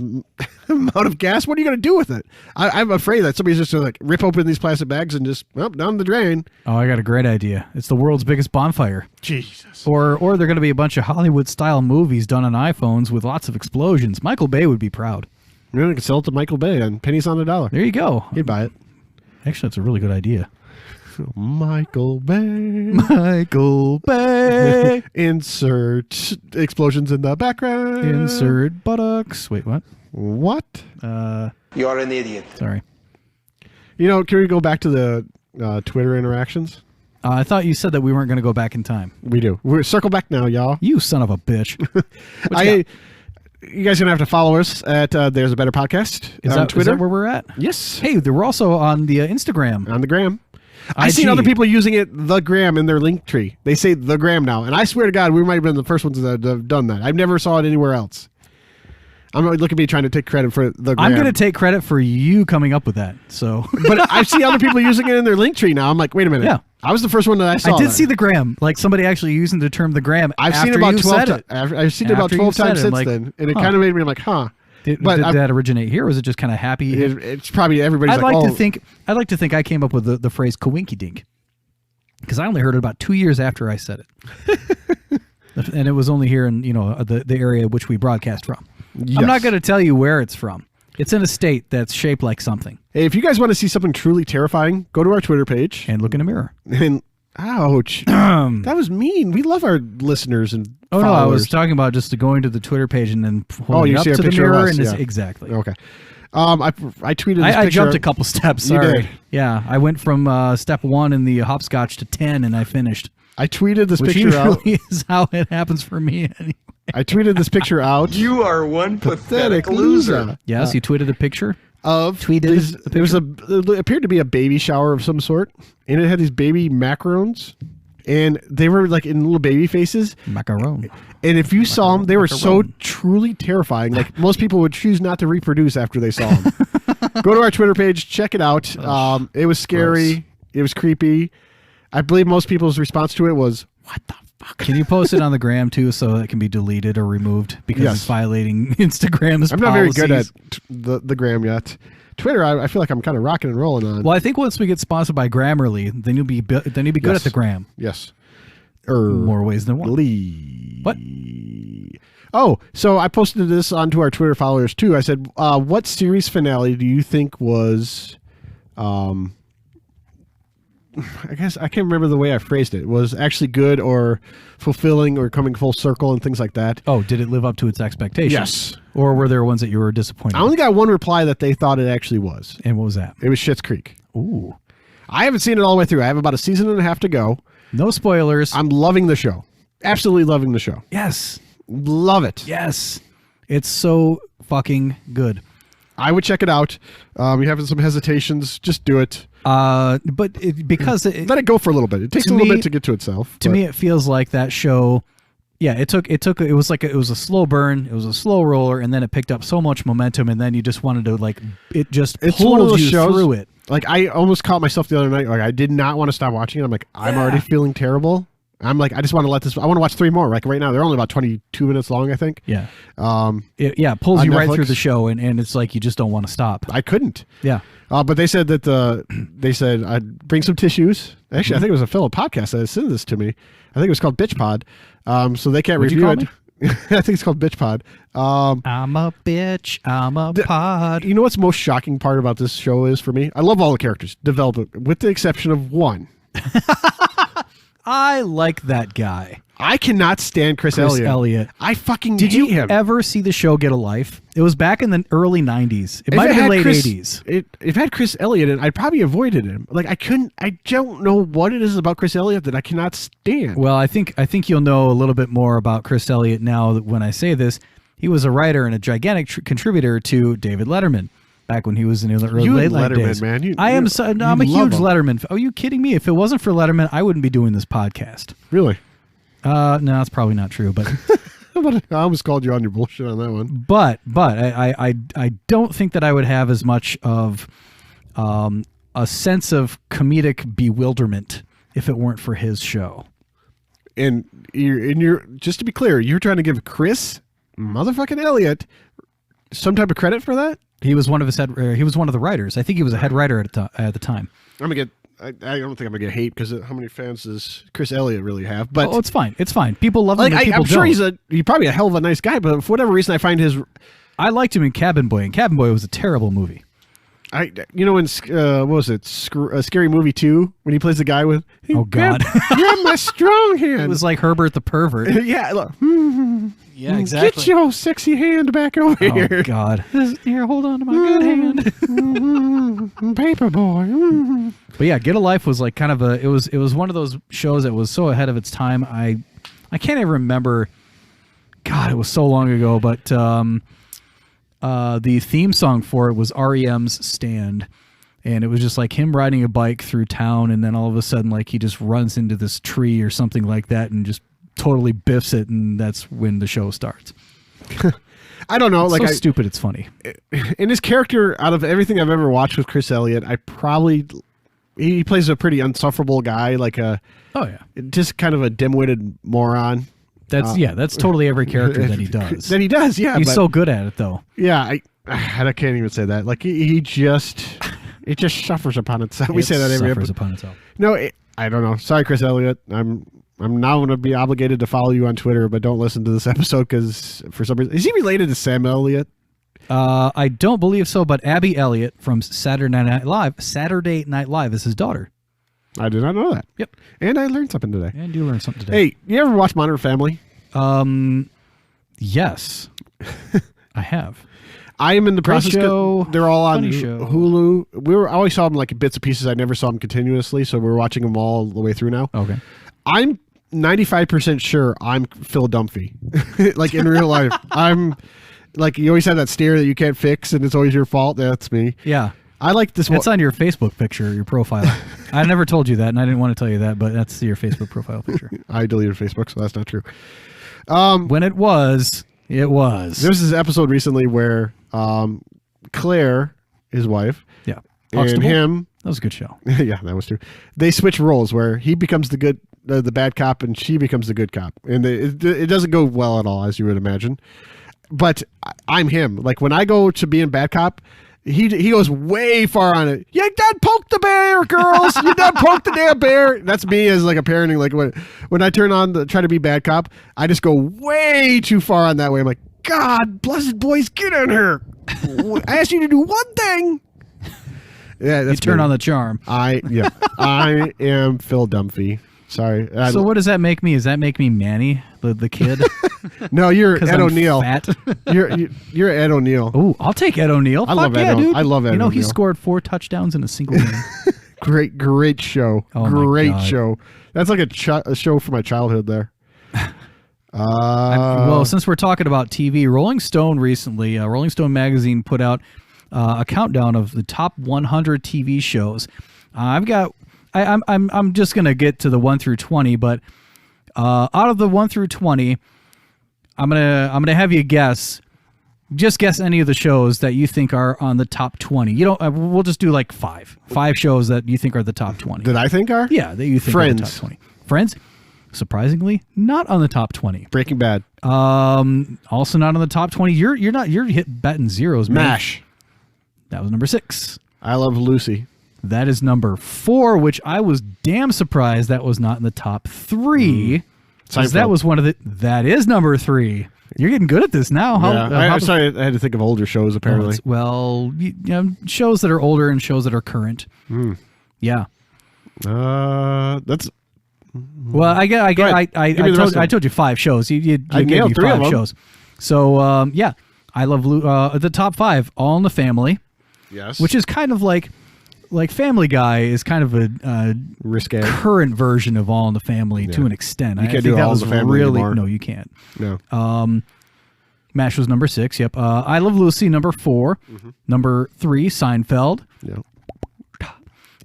Speaker 1: amount of gas. What are you going to do with it? I'm afraid that somebody's just going to like rip open these plastic bags and just, down the drain.
Speaker 2: Oh, I got a great idea. It's the world's biggest bonfire.
Speaker 1: Jesus.
Speaker 2: Or they're going to be a bunch of Hollywood-style movies done on iPhones with lots of explosions. Michael Bay would be proud.
Speaker 1: You're going to sell it to Michael Bay on pennies on the dollar.
Speaker 2: There you go.
Speaker 1: He'd buy it.
Speaker 2: Actually, that's a really good idea.
Speaker 1: Michael Bay.
Speaker 2: Michael Bay.
Speaker 1: Insert explosions in the background.
Speaker 2: Insert buttocks. Wait, what?
Speaker 1: What?
Speaker 3: You're an idiot.
Speaker 2: Sorry.
Speaker 1: Can we go back to the Twitter interactions?
Speaker 2: I thought you said that we weren't going to go back in time.
Speaker 1: We do. We're circle back now, y'all.
Speaker 2: You son of a bitch. What you
Speaker 1: You guys gonna have to follow us at There's a Better Podcast
Speaker 2: Is
Speaker 1: on
Speaker 2: that,
Speaker 1: Twitter.
Speaker 2: is that where we're at?
Speaker 1: Yes,
Speaker 2: Hey, we're also on the Instagram.
Speaker 1: on the gram. I've seen
Speaker 2: IG.
Speaker 1: other people using it, the gram, in their link tree. They say the gram now, and I swear to God, we might have been the first ones that have done that. I've never saw it anywhere else. I'm look at me trying to take credit for the gram.
Speaker 2: I'm going to take credit for you coming up with that. So
Speaker 1: But I see other people using it in their link tree now. I'm like, wait a minute.
Speaker 2: Yeah.
Speaker 1: I was the first one that I saw.
Speaker 2: I did
Speaker 1: that.
Speaker 2: see the gram, like somebody actually using the term the gram.
Speaker 1: I've
Speaker 2: after
Speaker 1: seen it about
Speaker 2: you
Speaker 1: 12
Speaker 2: said
Speaker 1: times.
Speaker 2: it.
Speaker 1: I've seen it about
Speaker 2: After you
Speaker 1: 12
Speaker 2: said
Speaker 1: times
Speaker 2: it,
Speaker 1: since
Speaker 2: like,
Speaker 1: then, and it
Speaker 2: huh.
Speaker 1: kind of made me like, huh.
Speaker 2: Did
Speaker 1: But
Speaker 2: that originate here? Or was it just kind of happy?
Speaker 1: It's probably everybody's
Speaker 2: I'd
Speaker 1: like,
Speaker 2: like
Speaker 1: oh,
Speaker 2: to think. I'd like to think I came up with the phrase "coinky dink" because I only heard it about 2 years after I said it, and it was only here in the area which we broadcast from.
Speaker 1: yes.
Speaker 2: I'm not going to tell you where it's from. It's in a state that's shaped like something.
Speaker 1: Hey, if you guys want to see something truly terrifying, go to our Twitter page.
Speaker 2: And look in a mirror.
Speaker 1: And ouch, that was mean. We love our listeners and
Speaker 2: Oh no, I was
Speaker 1: followers.
Speaker 2: talking about just going to the Twitter page and then holding
Speaker 1: you
Speaker 2: it up
Speaker 1: see a
Speaker 2: to the
Speaker 1: picture of
Speaker 2: mirror
Speaker 1: us,
Speaker 2: and
Speaker 1: yeah.
Speaker 2: exactly.
Speaker 1: Okay. I tweeted this
Speaker 2: I
Speaker 1: picture.
Speaker 2: jumped a couple steps.
Speaker 1: You
Speaker 2: Sorry.
Speaker 1: did.
Speaker 2: Yeah, I went from step 1 in the hopscotch to 10, and I finished.
Speaker 1: I tweeted this
Speaker 2: Which
Speaker 1: picture out.
Speaker 2: usually is how it happens for me. Anyway.
Speaker 1: I tweeted this picture out.
Speaker 3: You are one
Speaker 1: Pathetic loser.
Speaker 2: Yes, you tweeted a picture.
Speaker 1: Of
Speaker 2: Tweeted
Speaker 1: these,
Speaker 2: the
Speaker 1: there was it appeared to be a baby shower of some sort, and it had these baby macarons, and they were like in little baby faces.
Speaker 2: Macaron.
Speaker 1: And if you saw them, they were so
Speaker 2: Macaron.
Speaker 1: truly terrifying. Like most people would choose not to reproduce after they saw them. Go to our Twitter page, check it out. It was scary.
Speaker 2: gross.
Speaker 1: It was creepy. I believe most people's response to it was, "What the fuck?"
Speaker 2: Can you post it on the gram too, so it can be deleted or removed because
Speaker 1: Yes.
Speaker 2: it's violating Instagram's
Speaker 1: I'm not very good at
Speaker 2: policies?
Speaker 1: the gram yet. Twitter, I feel like I'm kind of rocking and rolling on.
Speaker 2: Well, I think once we get sponsored by Grammarly, then you'll be good
Speaker 1: Yes.
Speaker 2: at the gram.
Speaker 1: Yes.
Speaker 2: More ways than one.
Speaker 1: Lee.
Speaker 2: What?
Speaker 1: Oh, so I posted this onto our Twitter followers too. I said, what series finale do you think was I guess I can't remember the way I phrased it. Was actually good or fulfilling or coming full circle and things like that.
Speaker 2: Oh, did it live up to its expectations?
Speaker 1: Yes.
Speaker 2: Or were there ones that you were disappointed
Speaker 1: I only got one reply that they thought it actually was.
Speaker 2: And what was that?
Speaker 1: It was Schitt's Creek.
Speaker 2: Ooh.
Speaker 1: I haven't seen it all the way through. I have about a season and a half to go.
Speaker 2: No spoilers.
Speaker 1: I'm loving the show. Absolutely loving the show.
Speaker 2: Yes.
Speaker 1: Love it.
Speaker 2: Yes. It's so fucking good.
Speaker 1: I would check it out. You're having some hesitations. Just do it.
Speaker 2: But because
Speaker 1: let it go for a little bit. It takes a little bit to get to itself.
Speaker 2: To me, it feels like that show. Yeah, it was a slow burn. It was a slow roller, and then it picked up so much momentum, and then you just wanted to
Speaker 1: It's one of those
Speaker 2: you
Speaker 1: shows,
Speaker 2: through it.
Speaker 1: Like I almost caught myself the other night. Like I did not want to stop watching it. I'm like, I'm already feeling terrible. I'm like, I just want to let this. I want to watch 3 more. Like right now, they're only about 22 minutes long, I think.
Speaker 2: Yeah. It pulls you right through the show, and it's like you just don't want to stop.
Speaker 1: I couldn't.
Speaker 2: Yeah.
Speaker 1: But they said that I'd bring some tissues. Actually, I think it was a fellow podcast that had sent this to me. I think it was called Bitch Pod. So they can't review it. I think it's called Bitch Pod.
Speaker 2: I'm a bitch. I'm a pod.
Speaker 1: You know what's the most shocking part about this show is for me? I love all the characters developed, with the exception of one.
Speaker 2: I like that guy.
Speaker 1: I cannot stand Chris Elliott. I fucking hate him.
Speaker 2: Did you ever see the show Get a Life? It was back in the early 90s. It might have been late 80s.
Speaker 1: If it had Chris Elliott in it, I'd probably avoided him. Like I don't know what it is about Chris Elliott that I cannot stand.
Speaker 2: Well, I think you'll know a little bit more about Chris Elliott now when I say this. He was a writer and a gigantic contributor to David Letterman. Back when he was in the early late days.
Speaker 1: Man.
Speaker 2: I'm a huge Letterman. Are you kidding me? If it wasn't for Letterman, I wouldn't be doing this podcast.
Speaker 1: Really?
Speaker 2: No, that's probably not true. But
Speaker 1: I almost called you on your bullshit on that one.
Speaker 2: But I don't think that I would have as much of a sense of comedic bewilderment if it weren't for his show.
Speaker 1: And you're just to be clear, you're trying to give Chris motherfucking Elliott some type of credit for that?
Speaker 2: He was one of he was one of the writers. I think he was a head writer at the time.
Speaker 1: I don't think I'm gonna get hate because how many fans does Chris Elliott really have? But
Speaker 2: it's fine. It's fine. People love him.
Speaker 1: I'm sure he's probably a hell of a nice guy. But for whatever reason, I find
Speaker 2: I liked him in Cabin Boy, and Cabin Boy was a terrible movie.
Speaker 1: In what was it? Scary Movie 2 when he plays the guy with.
Speaker 2: Oh God!
Speaker 1: Grab my strong hand.
Speaker 2: It was like Herbert the pervert.
Speaker 1: Yeah. Look,
Speaker 2: yeah, exactly.
Speaker 1: Get your sexy hand back over here.
Speaker 2: Oh God! Here, hold on to my good hand.
Speaker 1: Paperboy.
Speaker 2: But yeah, Get a Life was like kind of it was one of those shows that was so ahead of its time. I can't even remember. God, it was so long ago. But the theme song for it was REM's Stand. And it was just like him riding a bike through town, and then all of a sudden, like, he just runs into this tree or something like that and just totally biffs it, and that's when the show starts.
Speaker 1: I don't know.
Speaker 2: It's
Speaker 1: like
Speaker 2: so stupid, it's funny.
Speaker 1: In his character, out of everything I've ever watched with Chris Elliott, he plays a pretty unsufferable guy, just kind of a dim-witted moron.
Speaker 2: That's totally every character that he does.
Speaker 1: That he does, yeah.
Speaker 2: He's so good at it, though.
Speaker 1: Yeah, I can't even say that. Like he just suffers upon itself. We say that every episode.
Speaker 2: Upon itself.
Speaker 1: No, I don't know. Sorry, Chris Elliott. I'm now going to be obligated to follow you on Twitter, but don't listen to this episode because for some reason, is he related to Sam Elliott?
Speaker 2: I don't believe so, but Abby Elliott from Saturday Night Live is his daughter.
Speaker 1: I did not know that.
Speaker 2: Yep.
Speaker 1: And I learned something today.
Speaker 2: And you learned something today.
Speaker 1: Hey, you ever watch Modern Family?
Speaker 2: Yes, I have.
Speaker 1: I am in the process.
Speaker 2: Show,
Speaker 1: they're all on
Speaker 2: show.
Speaker 1: Hulu. I always saw them like bits and pieces. I never saw them continuously, so we're watching them all the way through now.
Speaker 2: Okay.
Speaker 1: I'm 95% sure I'm Phil Dunphy. Like in real life. I'm like, you always have that stare that you can't fix and it's always your fault. That's me.
Speaker 2: Yeah.
Speaker 1: I like this.
Speaker 2: It's on your Facebook picture, your profile. I never told you that, and I didn't want to tell you that, but that's your Facebook profile picture.
Speaker 1: I deleted Facebook, so that's not true.
Speaker 2: When it was. There's
Speaker 1: this episode recently where Claire, his wife, and him.
Speaker 2: That was a good show.
Speaker 1: Yeah, that was true. They switch roles where he becomes the bad cop, and she becomes the good cop, and it doesn't go well at all, as you would imagine. But I'm him. Like when I go to being bad cop, he goes way far on it. You done poked the bear, girls. You done poked the damn bear. That's me as like a parenting. Like when I turn on try to be bad cop, I just go way too far on that way. I'm like, God, blessed boys, get in here. I asked you to do one thing. Yeah, that's
Speaker 2: you turn
Speaker 1: me.
Speaker 2: on the charm.
Speaker 1: I am Phil Dunphy. Sorry.
Speaker 2: So what does that make me? Does that make me Manny, the kid?
Speaker 1: No, you're
Speaker 2: Because
Speaker 1: Ed
Speaker 2: I'm
Speaker 1: O'Neill.
Speaker 2: fat.
Speaker 1: You're Ed O'Neill.
Speaker 2: Oh, I'll take Ed O'Neill.
Speaker 1: I love Ed
Speaker 2: dude.
Speaker 1: I love Ed
Speaker 2: You know, he
Speaker 1: O'Neill.
Speaker 2: scored 4 touchdowns in a single game.
Speaker 1: Great show.
Speaker 2: Oh my
Speaker 1: Great
Speaker 2: God.
Speaker 1: show. That's like a show from my childhood there.
Speaker 2: Well, since we're talking about TV, Rolling Stone recently, Rolling Stone magazine put out a countdown of the top 100 TV shows. I'm just gonna get to the 1 through 20, but out of the 1 through 20, I'm gonna have you guess. Just guess any of the shows that you think are on the top 20. You don't. We'll just do like five shows that you think are the top 20.
Speaker 1: That I think are?
Speaker 2: Yeah, that you think
Speaker 1: Friends.
Speaker 2: are the top 20. Friends, surprisingly, not on the top 20.
Speaker 1: Breaking Bad.
Speaker 2: Also not on the top 20. You're batting zeros, man.
Speaker 1: MASH.
Speaker 2: That was number 6.
Speaker 1: I Love Lucy.
Speaker 2: That is number 4, which I was damn surprised that was not in the top 3. Because that
Speaker 1: Seinfeld.
Speaker 2: was one of the. That is number 3. You're getting good at this now.
Speaker 1: I'm sorry, I had to think of older shows apparently.
Speaker 2: Shows that are older and shows that are current. Yeah.
Speaker 1: That's
Speaker 2: Well, I
Speaker 1: rest of them.
Speaker 2: told you 5 shows. You
Speaker 1: I
Speaker 2: gave
Speaker 1: nailed
Speaker 2: me
Speaker 1: 3 of
Speaker 2: 5
Speaker 1: them.
Speaker 2: shows. So yeah, I love the top 5, All in the Family,
Speaker 1: yes.
Speaker 2: which is kind of like Family Guy is kind of a
Speaker 1: risque.
Speaker 2: current version of All in the Family to an extent.
Speaker 1: You
Speaker 2: I
Speaker 1: can't
Speaker 2: think
Speaker 1: do
Speaker 2: that
Speaker 1: All in
Speaker 2: was
Speaker 1: the Family
Speaker 2: really
Speaker 1: anymore.
Speaker 2: no, you can't.
Speaker 1: No.
Speaker 2: MASH was number 6. Yep. I Love Lucy number 4. Number 3, Seinfeld.
Speaker 1: Yeah.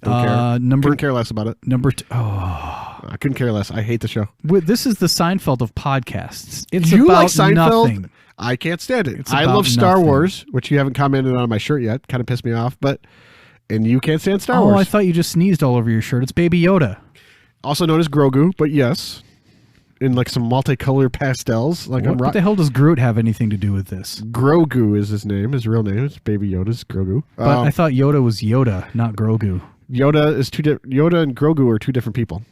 Speaker 1: Don't care. Couldn't care less about it.
Speaker 2: Number 2.
Speaker 1: I couldn't care less. I hate the show.
Speaker 2: This is the Seinfeld of podcasts. It's
Speaker 1: You
Speaker 2: about
Speaker 1: like Seinfeld?
Speaker 2: nothing.
Speaker 1: I can't stand it.
Speaker 2: It's
Speaker 1: I
Speaker 2: about
Speaker 1: love Star
Speaker 2: nothing.
Speaker 1: Wars, which you haven't commented on my shirt yet. Kind of pissed me off, and you can't stand Star Wars.
Speaker 2: I thought you just sneezed all over your shirt. It's Baby Yoda.
Speaker 1: Also known as Grogu, but yes, in like some multicolored pastels. Like
Speaker 2: What the hell does Groot have anything to do with this?
Speaker 1: Grogu is his name. His real name is Baby Yoda's Grogu.
Speaker 2: But I thought Yoda was Yoda, not Grogu.
Speaker 1: Yoda is Yoda and Grogu are 2 different people.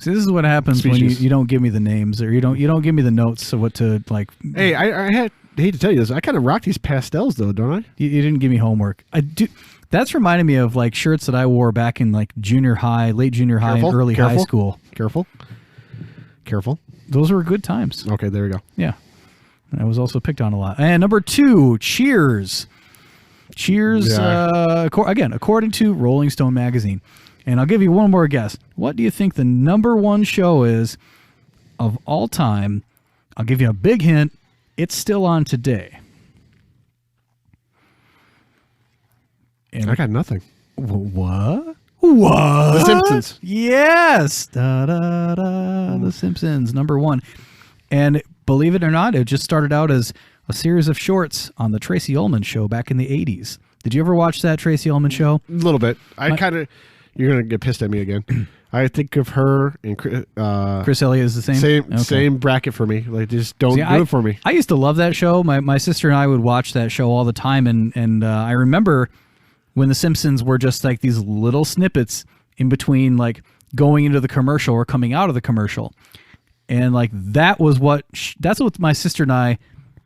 Speaker 2: See, this is what happens when
Speaker 1: Species.
Speaker 2: you don't give me the names or you don't give me the notes of what to like.
Speaker 1: Hey, I hate to tell you this. I kind of rock these pastels though, don't I?
Speaker 2: You didn't give me homework. I do. That's reminding me of like shirts that I wore back in like junior high, late junior high, and early high school.
Speaker 1: Careful.
Speaker 2: Those were good times.
Speaker 1: Okay, there we go.
Speaker 2: Yeah. I was also picked on a lot. And number 2, Cheers. Cheers, again, according to Rolling Stone magazine. And I'll give you one more guess. What do you think the number 1 show is of all time? I'll give you a big hint. It's still on today. And
Speaker 1: I got nothing.
Speaker 2: What? What?
Speaker 1: The Simpsons.
Speaker 2: Yes. Da, da, da, The Simpsons, number 1. And believe it or not, it just started out as a series of shorts on the Tracy Ullman show back in the 80s. Did you ever watch that Tracy Ullman show?
Speaker 1: A little bit. You're going to get pissed at me again. I think of her and
Speaker 2: Chris Elliott is the same?
Speaker 1: Same bracket for me. Like, just don't do it for me.
Speaker 2: I used to love that show. My sister and I would watch that show all the time. And I remember when The Simpsons were just like these little snippets in between like going into the commercial or coming out of the commercial. And like that's what my sister and I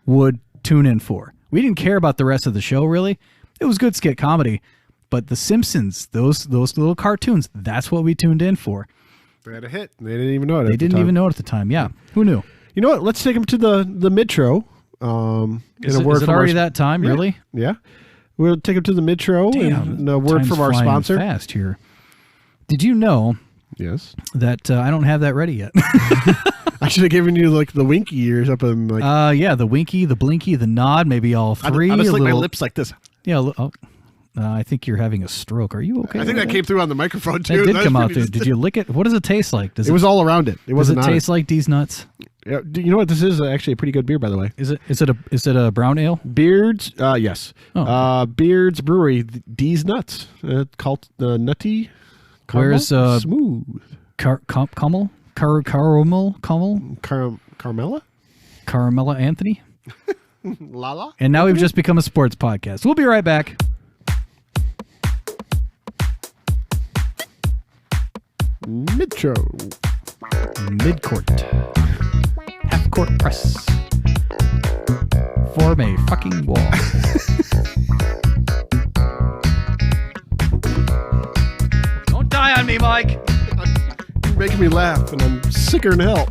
Speaker 2: would tune in for. We didn't care about the rest of the show really. It was good skit comedy, but The Simpsons, those little cartoons, that's what we tuned in for.
Speaker 1: They had a hit. They didn't even know it.
Speaker 2: They didn't even know it at the time. Yeah, who knew?
Speaker 1: You know what? Let's take them to the midtro.
Speaker 2: Is it already that time?
Speaker 1: Yeah.
Speaker 2: Really?
Speaker 1: Yeah. We'll take them to the midtro and a word
Speaker 2: time's
Speaker 1: from our
Speaker 2: flying
Speaker 1: sponsor.
Speaker 2: Fast here. Did you know
Speaker 1: Yes.
Speaker 2: that I don't have that ready yet?
Speaker 1: I should have given you like the winky ears up in like.
Speaker 2: Yeah, the winky, the blinky, the nod, maybe all 3.
Speaker 1: I just
Speaker 2: a
Speaker 1: like my
Speaker 2: little-
Speaker 1: lips like this.
Speaker 2: Yeah. I think you're having a stroke. Are you okay?
Speaker 1: I think that came through on the microphone too.
Speaker 2: That did
Speaker 1: That's
Speaker 2: come out.
Speaker 1: pretty-
Speaker 2: Did you lick it? What does it taste like? Does
Speaker 1: It was all around it. It
Speaker 2: Does
Speaker 1: wasn't
Speaker 2: it
Speaker 1: on
Speaker 2: taste like these nuts?
Speaker 1: Yeah, you know what? This is actually a pretty good beer, by the way.
Speaker 2: Is it a brown ale?
Speaker 1: Beards, yes.
Speaker 2: Oh.
Speaker 1: Beards Brewery, D's Nuts. Called Nutty. Caramel?
Speaker 2: Where's
Speaker 1: Smooth.
Speaker 2: Caramel?
Speaker 1: Carmella?
Speaker 2: Caramella Anthony?
Speaker 1: Lala?
Speaker 2: And now we've just become a sports podcast. We'll be right back.
Speaker 1: Midtro.
Speaker 2: Mid-court. Half-court press. Form a fucking wall. funny, Mike.
Speaker 1: You're making me laugh, and I'm sicker than hell.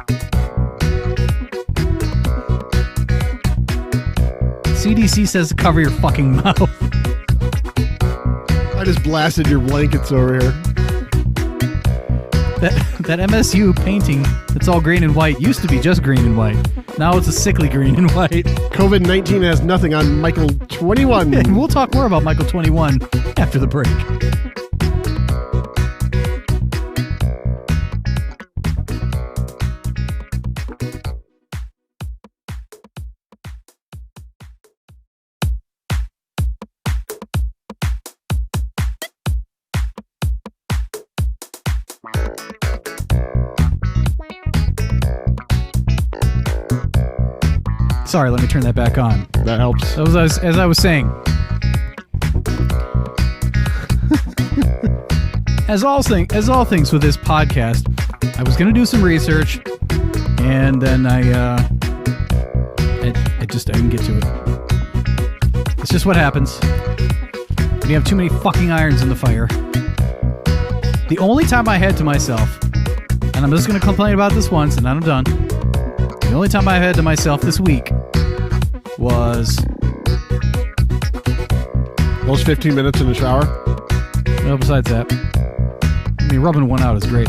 Speaker 2: CDC says to cover your fucking mouth.
Speaker 1: I just blasted your blankets over here.
Speaker 2: That MSU painting that's all green and white used to be just green and white. Now it's a sickly green and white.
Speaker 1: COVID-19 has nothing on Michael 21.
Speaker 2: And we'll talk more about Michael 21 after the break. Sorry, let me turn that back on.
Speaker 1: That helps.
Speaker 2: As I was saying, as all things with this podcast, I was going to do some research, and then I didn't get to it. It's just what happens when you have too many fucking irons in the fire. The only time I had to myself, and I'm just going to complain about this once, and then I'm done. The only time I had to myself this week was
Speaker 1: those 15 minutes in the shower.
Speaker 2: No, besides that, I mean, rubbing one out is great.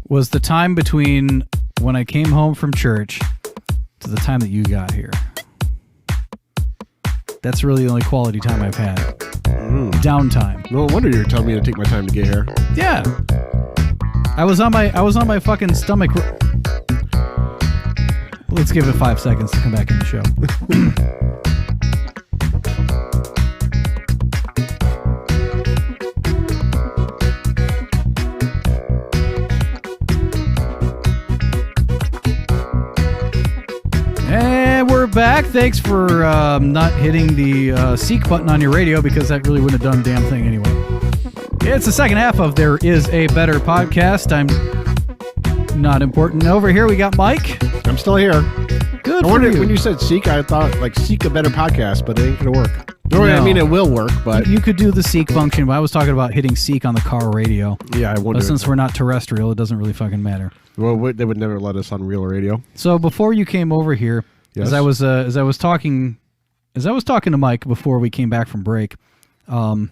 Speaker 2: Was the time between when I came home from church to the time that you got here. That's really the only quality time I've had. Downtime.
Speaker 1: No wonder you're telling me to take my time to get here.
Speaker 2: Yeah. I was on my fucking stomach. Let's give it 5 seconds to come back in the show. And we're back. Thanks for not hitting the seek button on your radio, because that really wouldn't have done a damn thing anyway. It's the second half of There Is a Better Podcast. I'm not important. Over here we got Mike.
Speaker 1: I'm still here.
Speaker 2: Good
Speaker 1: I
Speaker 2: for
Speaker 1: wondered
Speaker 2: you.
Speaker 1: when you said seek, I thought like seek a better podcast, but it ain't gonna work.
Speaker 2: No.
Speaker 1: I mean, it will work, but
Speaker 2: You could do the seek function, but I was talking about hitting seek on the car radio.
Speaker 1: yeah, I won't.
Speaker 2: But since we're not terrestrial, it doesn't really fucking matter.
Speaker 1: Well, they would never let us on real radio.
Speaker 2: So before you came over here,
Speaker 1: Yes.
Speaker 2: as I was talking to Mike before we came back from break, I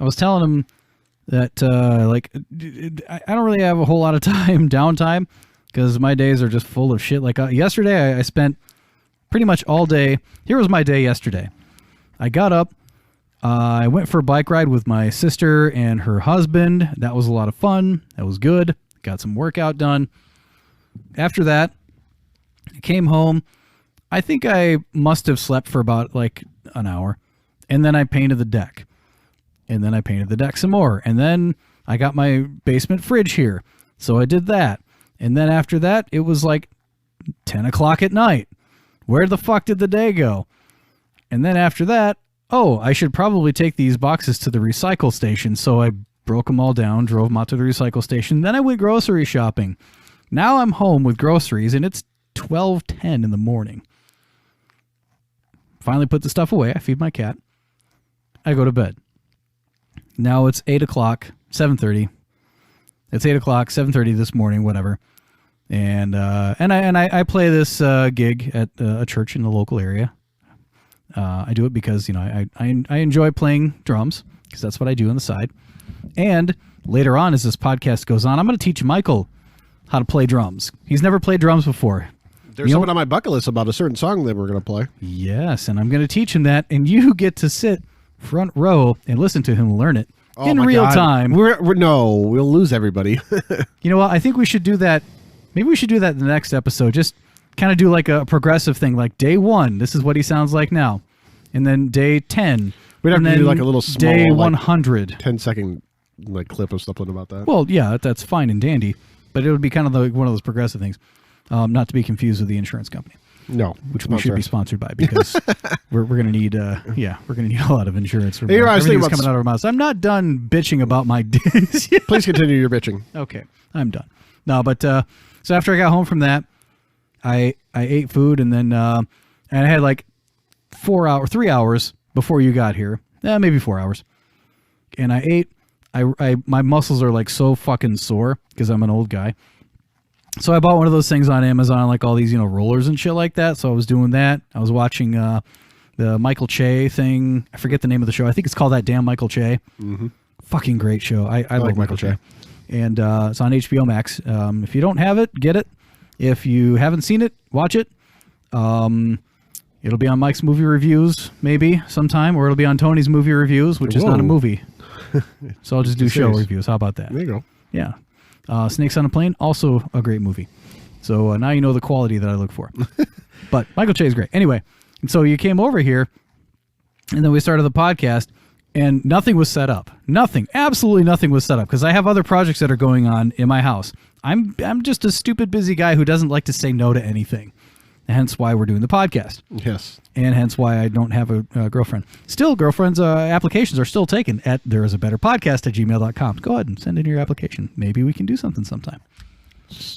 Speaker 2: was telling him that I don't really have a whole lot of downtime, because my days are just full of shit. Like yesterday, I spent pretty much all day. Here was my day yesterday. I got up. I went for a bike ride with my sister and her husband. That was a lot of fun. That was good. Got some workout done. After that, I came home. I think I must have slept for about like an hour. And then I painted the deck. And then I painted the deck some more. And then I got my basement fridge here. So I did that. And then after that, it was like 10 o'clock at night. Where the fuck did the day go? And then after that, I should probably take these boxes to the recycle station. So I broke them all down, drove them out to the recycle station. Then I went grocery shopping. Now I'm home with groceries, and it's 12:10 in the morning. Finally put the stuff away. I feed my cat. I go to bed. Now it's 8 o'clock, 7:30. It's 8 o'clock, 7:30 this morning, whatever. And I play this gig at a church in the local area. I do it because, I enjoy playing drums, because that's what I do on the side. And later on, as this podcast goes on, I'm going to teach Michael how to play drums. He's never played drums before.
Speaker 1: There's something on my bucket list about a certain song that we're going to play.
Speaker 2: Yes, and I'm going to teach him that, and you get to sit front row and listen to him learn it in real time.
Speaker 1: We'll lose everybody.
Speaker 2: You know what? I think we should do that. Maybe we should do that in the next episode. Just kind of do like a progressive thing, like day 1, this is what he sounds like now. And then day 10.
Speaker 1: We'd have to do like a little small,
Speaker 2: day 100.
Speaker 1: 10-second clip of something about that.
Speaker 2: Well, yeah, that's fine and dandy, but it would be kind of like one of those progressive things. Not to be confused with the insurance company.
Speaker 1: No,
Speaker 2: which we should be sponsored by, because we're going to need we're going to need a lot of insurance.
Speaker 1: Everything's
Speaker 2: coming out of our mouths. I'm not done bitching about my days.
Speaker 1: Please continue your bitching.
Speaker 2: Okay, I'm done. No, but so after I got home from that, I ate food, and then and I had like 3 hours before you got here. Maybe 4 hours. And I ate. My muscles are like so fucking sore because I'm an old guy. So I bought one of those things on Amazon, like all these, rollers and shit like that. So I was doing that. I was watching the Michael Che thing. I forget the name of the show. I think it's called That Damn Michael Che.
Speaker 1: Mm-hmm.
Speaker 2: Fucking great show. I like Michael Che. And it's on HBO Max. If you don't have it, get it. If you haven't seen it, watch it. It'll be on Mike's movie reviews maybe sometime, or it'll be on Tony's movie reviews, which is not a movie. So I'll just do show reviews. How about that?
Speaker 1: There you go.
Speaker 2: Yeah. Snakes on a Plane, also a great movie. So now you know the quality that I look for. But Michael Che is great. Anyway, so you came over here, and then we started the podcast, and nothing was set up. Nothing. Absolutely nothing was set up, because I have other projects that are going on in my house. I'm just a stupid, busy guy who doesn't like to say no to anything. Hence why we're doing the podcast.
Speaker 1: Yes.
Speaker 2: And hence why I don't have a girlfriend. Still, girlfriends' applications are still taken at thereisabetterpodcast@gmail.com. Go ahead and send in your application. Maybe we can do something sometime.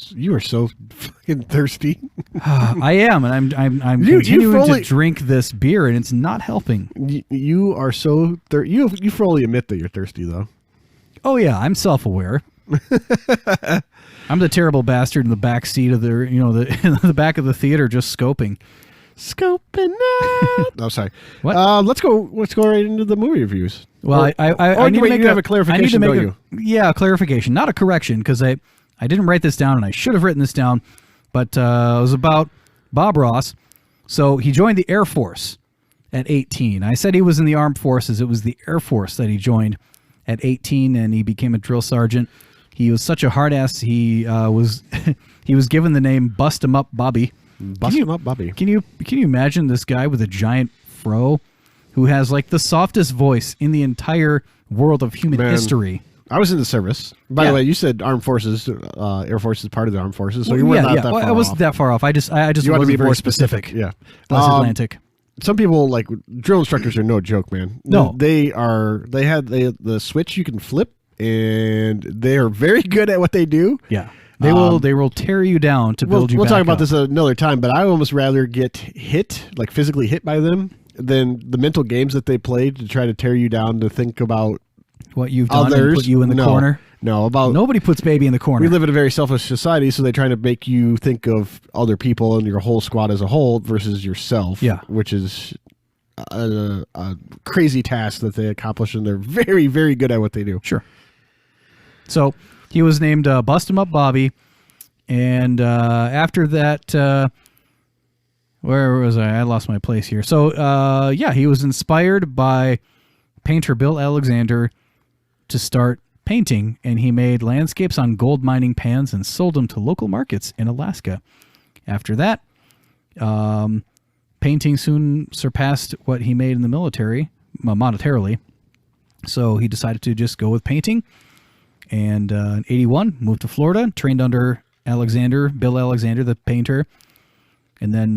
Speaker 1: You are so fucking thirsty.
Speaker 2: I am, and I'm continuing to drink this beer, and it's not helping.
Speaker 1: You are so you fully admit that you're thirsty, though.
Speaker 2: Oh yeah, I'm self-aware. I'm the terrible bastard in the back seat of the back of the theater, just scoping it. Oh, sorry.
Speaker 1: What? Let's go right into the movie reviews.
Speaker 2: Well, I need to make
Speaker 1: a clarification, don't you?
Speaker 2: Yeah, clarification, not a correction, because I didn't write this down, and I should have written this down, but it was about Bob Ross. So he joined the Air Force at 18. I said he was in the armed forces. It was the Air Force that he joined at 18, and he became a drill sergeant. He was such a hard ass. He was he was given the name Bust 'em Up Bobby.
Speaker 1: Bust 'em Up Bobby.
Speaker 2: Can you imagine this guy with a giant fro, who has like the softest voice in the entire world of human history?
Speaker 1: I was in the service. By the way, you said armed forces. Air Force is part of the armed forces, so you were not that far off. I wasn't
Speaker 2: that far off. I just
Speaker 1: you want to be more specific. Yeah,
Speaker 2: Blessed Atlantic.
Speaker 1: Some people, like drill instructors, are no joke, man.
Speaker 2: No,
Speaker 1: they are. They had the switch you can flip, and they are very good at what they do.
Speaker 2: Yeah, they will tear you down to build you.
Speaker 1: We'll
Speaker 2: back
Speaker 1: talk about
Speaker 2: up.
Speaker 1: this another time, but I would almost rather get hit, like physically hit by them, than the mental games that they played to try to tear you down to think about
Speaker 2: what you've done
Speaker 1: others.
Speaker 2: And put you in the corner.
Speaker 1: No,
Speaker 2: nobody puts baby in the corner.
Speaker 1: We live in a very selfish society, so they're trying to make you think of other people and your whole squad as a whole versus yourself.
Speaker 2: Yeah,
Speaker 1: which is a crazy task that they accomplish, and they're very, very good at what they do.
Speaker 2: Sure. So he was named Bust 'em Up Bobby, and after that, where was I? I lost my place here. So he was inspired by painter Bill Alexander to start painting, and he made landscapes on gold mining pans and sold them to local markets in Alaska. After that, painting soon surpassed what he made in the military monetarily, so he decided to just go with painting. And in 81, moved to Florida, trained under Bill Alexander, the painter. And then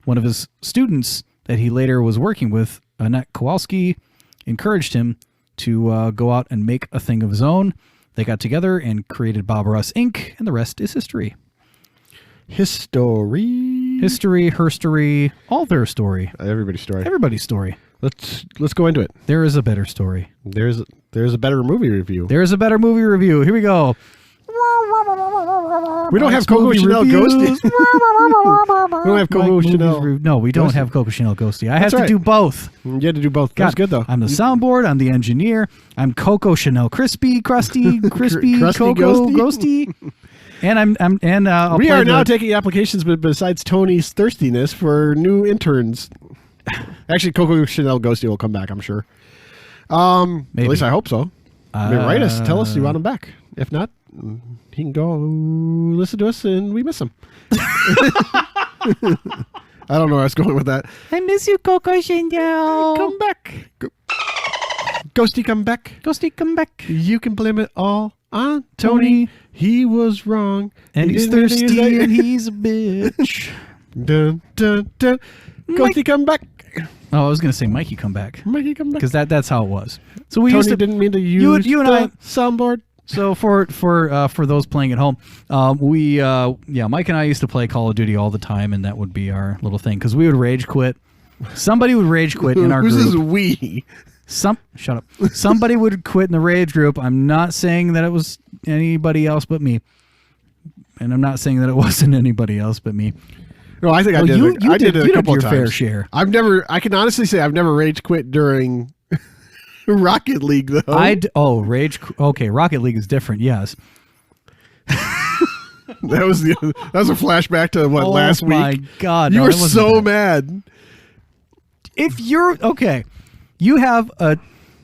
Speaker 2: one of his students that he later was working with, Annette Kowalski, encouraged him to go out and make a thing of his own. They got together and created Bob Ross Inc., and the rest is history.
Speaker 1: History,
Speaker 2: herstory, all their story.
Speaker 1: Everybody's story.
Speaker 2: Everybody's story.
Speaker 1: Let's go into it.
Speaker 2: There is a better story.
Speaker 1: There's a better movie review.
Speaker 2: There is a better movie review. Here we go.
Speaker 1: We don't have Coco Chanel Ghosty. We don't have Coco Chanel.
Speaker 2: No, we don't have Coco Chanel Ghosty. I have to do both.
Speaker 1: You had to do both. That's good, though.
Speaker 2: I'm the soundboard. I'm the engineer. I'm Coco Chanel Crusty, Coco Ghosty. And
Speaker 1: we are now taking applications, but besides Tony's thirstiness, for new interns. Actually, Coco Chanel Ghosty will come back, I'm sure. Maybe. At least I hope so. Write us. Tell us you want him back. If not, he can go listen to us and we miss him. I don't know where I was going with that.
Speaker 2: I miss you, Coco Chanel.
Speaker 1: Come back. Ghosty, come back.
Speaker 2: Ghosty, come back.
Speaker 1: You can blame it all on Tony. He was wrong.
Speaker 2: And he's thirsty and he's a bitch.
Speaker 1: Dun, dun, dun. Ghosty, come back.
Speaker 2: Oh, I was going to say Mikey, come back.
Speaker 1: Mikey, come back.
Speaker 2: Because that's how it was. So
Speaker 1: Tony didn't mean to use
Speaker 2: you and I
Speaker 1: soundboard.
Speaker 2: So for those playing at home, Mike and I used to play Call of Duty all the time, and that would be our little thing because we would rage quit. Somebody would rage quit in our
Speaker 1: Who's
Speaker 2: group.
Speaker 1: this we?
Speaker 2: Shut up. Somebody would quit in the rage group. I'm not saying that it was anybody else but me, and I'm not saying that it wasn't anybody else but me.
Speaker 1: No, I think I did. I did it a couple of times.
Speaker 2: Fair share.
Speaker 1: I can honestly say I've never rage quit during Rocket League though.
Speaker 2: Rocket League is different. Yes.
Speaker 1: That was a flashback to last week. Oh
Speaker 2: my God!
Speaker 1: You were so mad.
Speaker 2: If you're okay, you have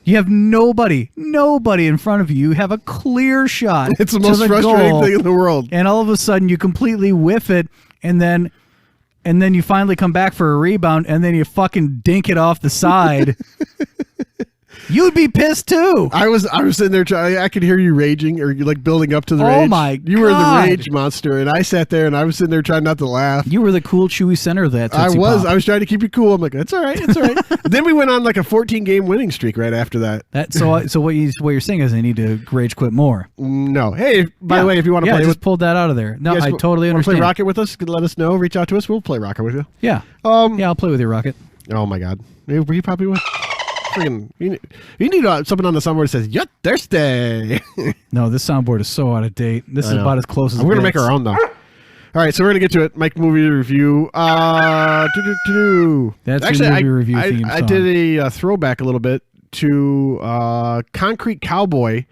Speaker 2: nobody in front of you. You have a clear shot.
Speaker 1: It's the most frustrating thing in the world.
Speaker 2: And all of a sudden, you completely whiff it, and then you finally come back for a rebound, and then you fucking dink it off the side. You'd be pissed too.
Speaker 1: I was sitting there trying. I could hear you raging or you like building up to the rage.
Speaker 2: Oh my God.
Speaker 1: You were the rage monster, and I sat there and I was sitting there trying not to laugh.
Speaker 2: You were the cool, chewy center of that.
Speaker 1: I was. Pop. I was trying to keep you cool. I'm like, it's all right. It's all right. Then we went on like a 14-game winning streak right after that.
Speaker 2: So what you're saying is I need to rage quit more.
Speaker 1: No. Hey, by the way, if you want to play,
Speaker 2: just pulled that out of there. No, I totally understand.
Speaker 1: Play Rocket with us? Let us know. Reach out to us. We'll play Rocket with you.
Speaker 2: Yeah. I'll play with you, Rocket.
Speaker 1: Oh my God. You probably would. You need something on the soundboard that says "You're thirsty."
Speaker 2: No, this soundboard is so out of date. This is about as close as
Speaker 1: we're gonna make our own though. All right, so we're gonna get to it. Mike movie review.
Speaker 2: That's actually, your movie review theme song.
Speaker 1: I did a throwback a little bit to Concrete Cowboy,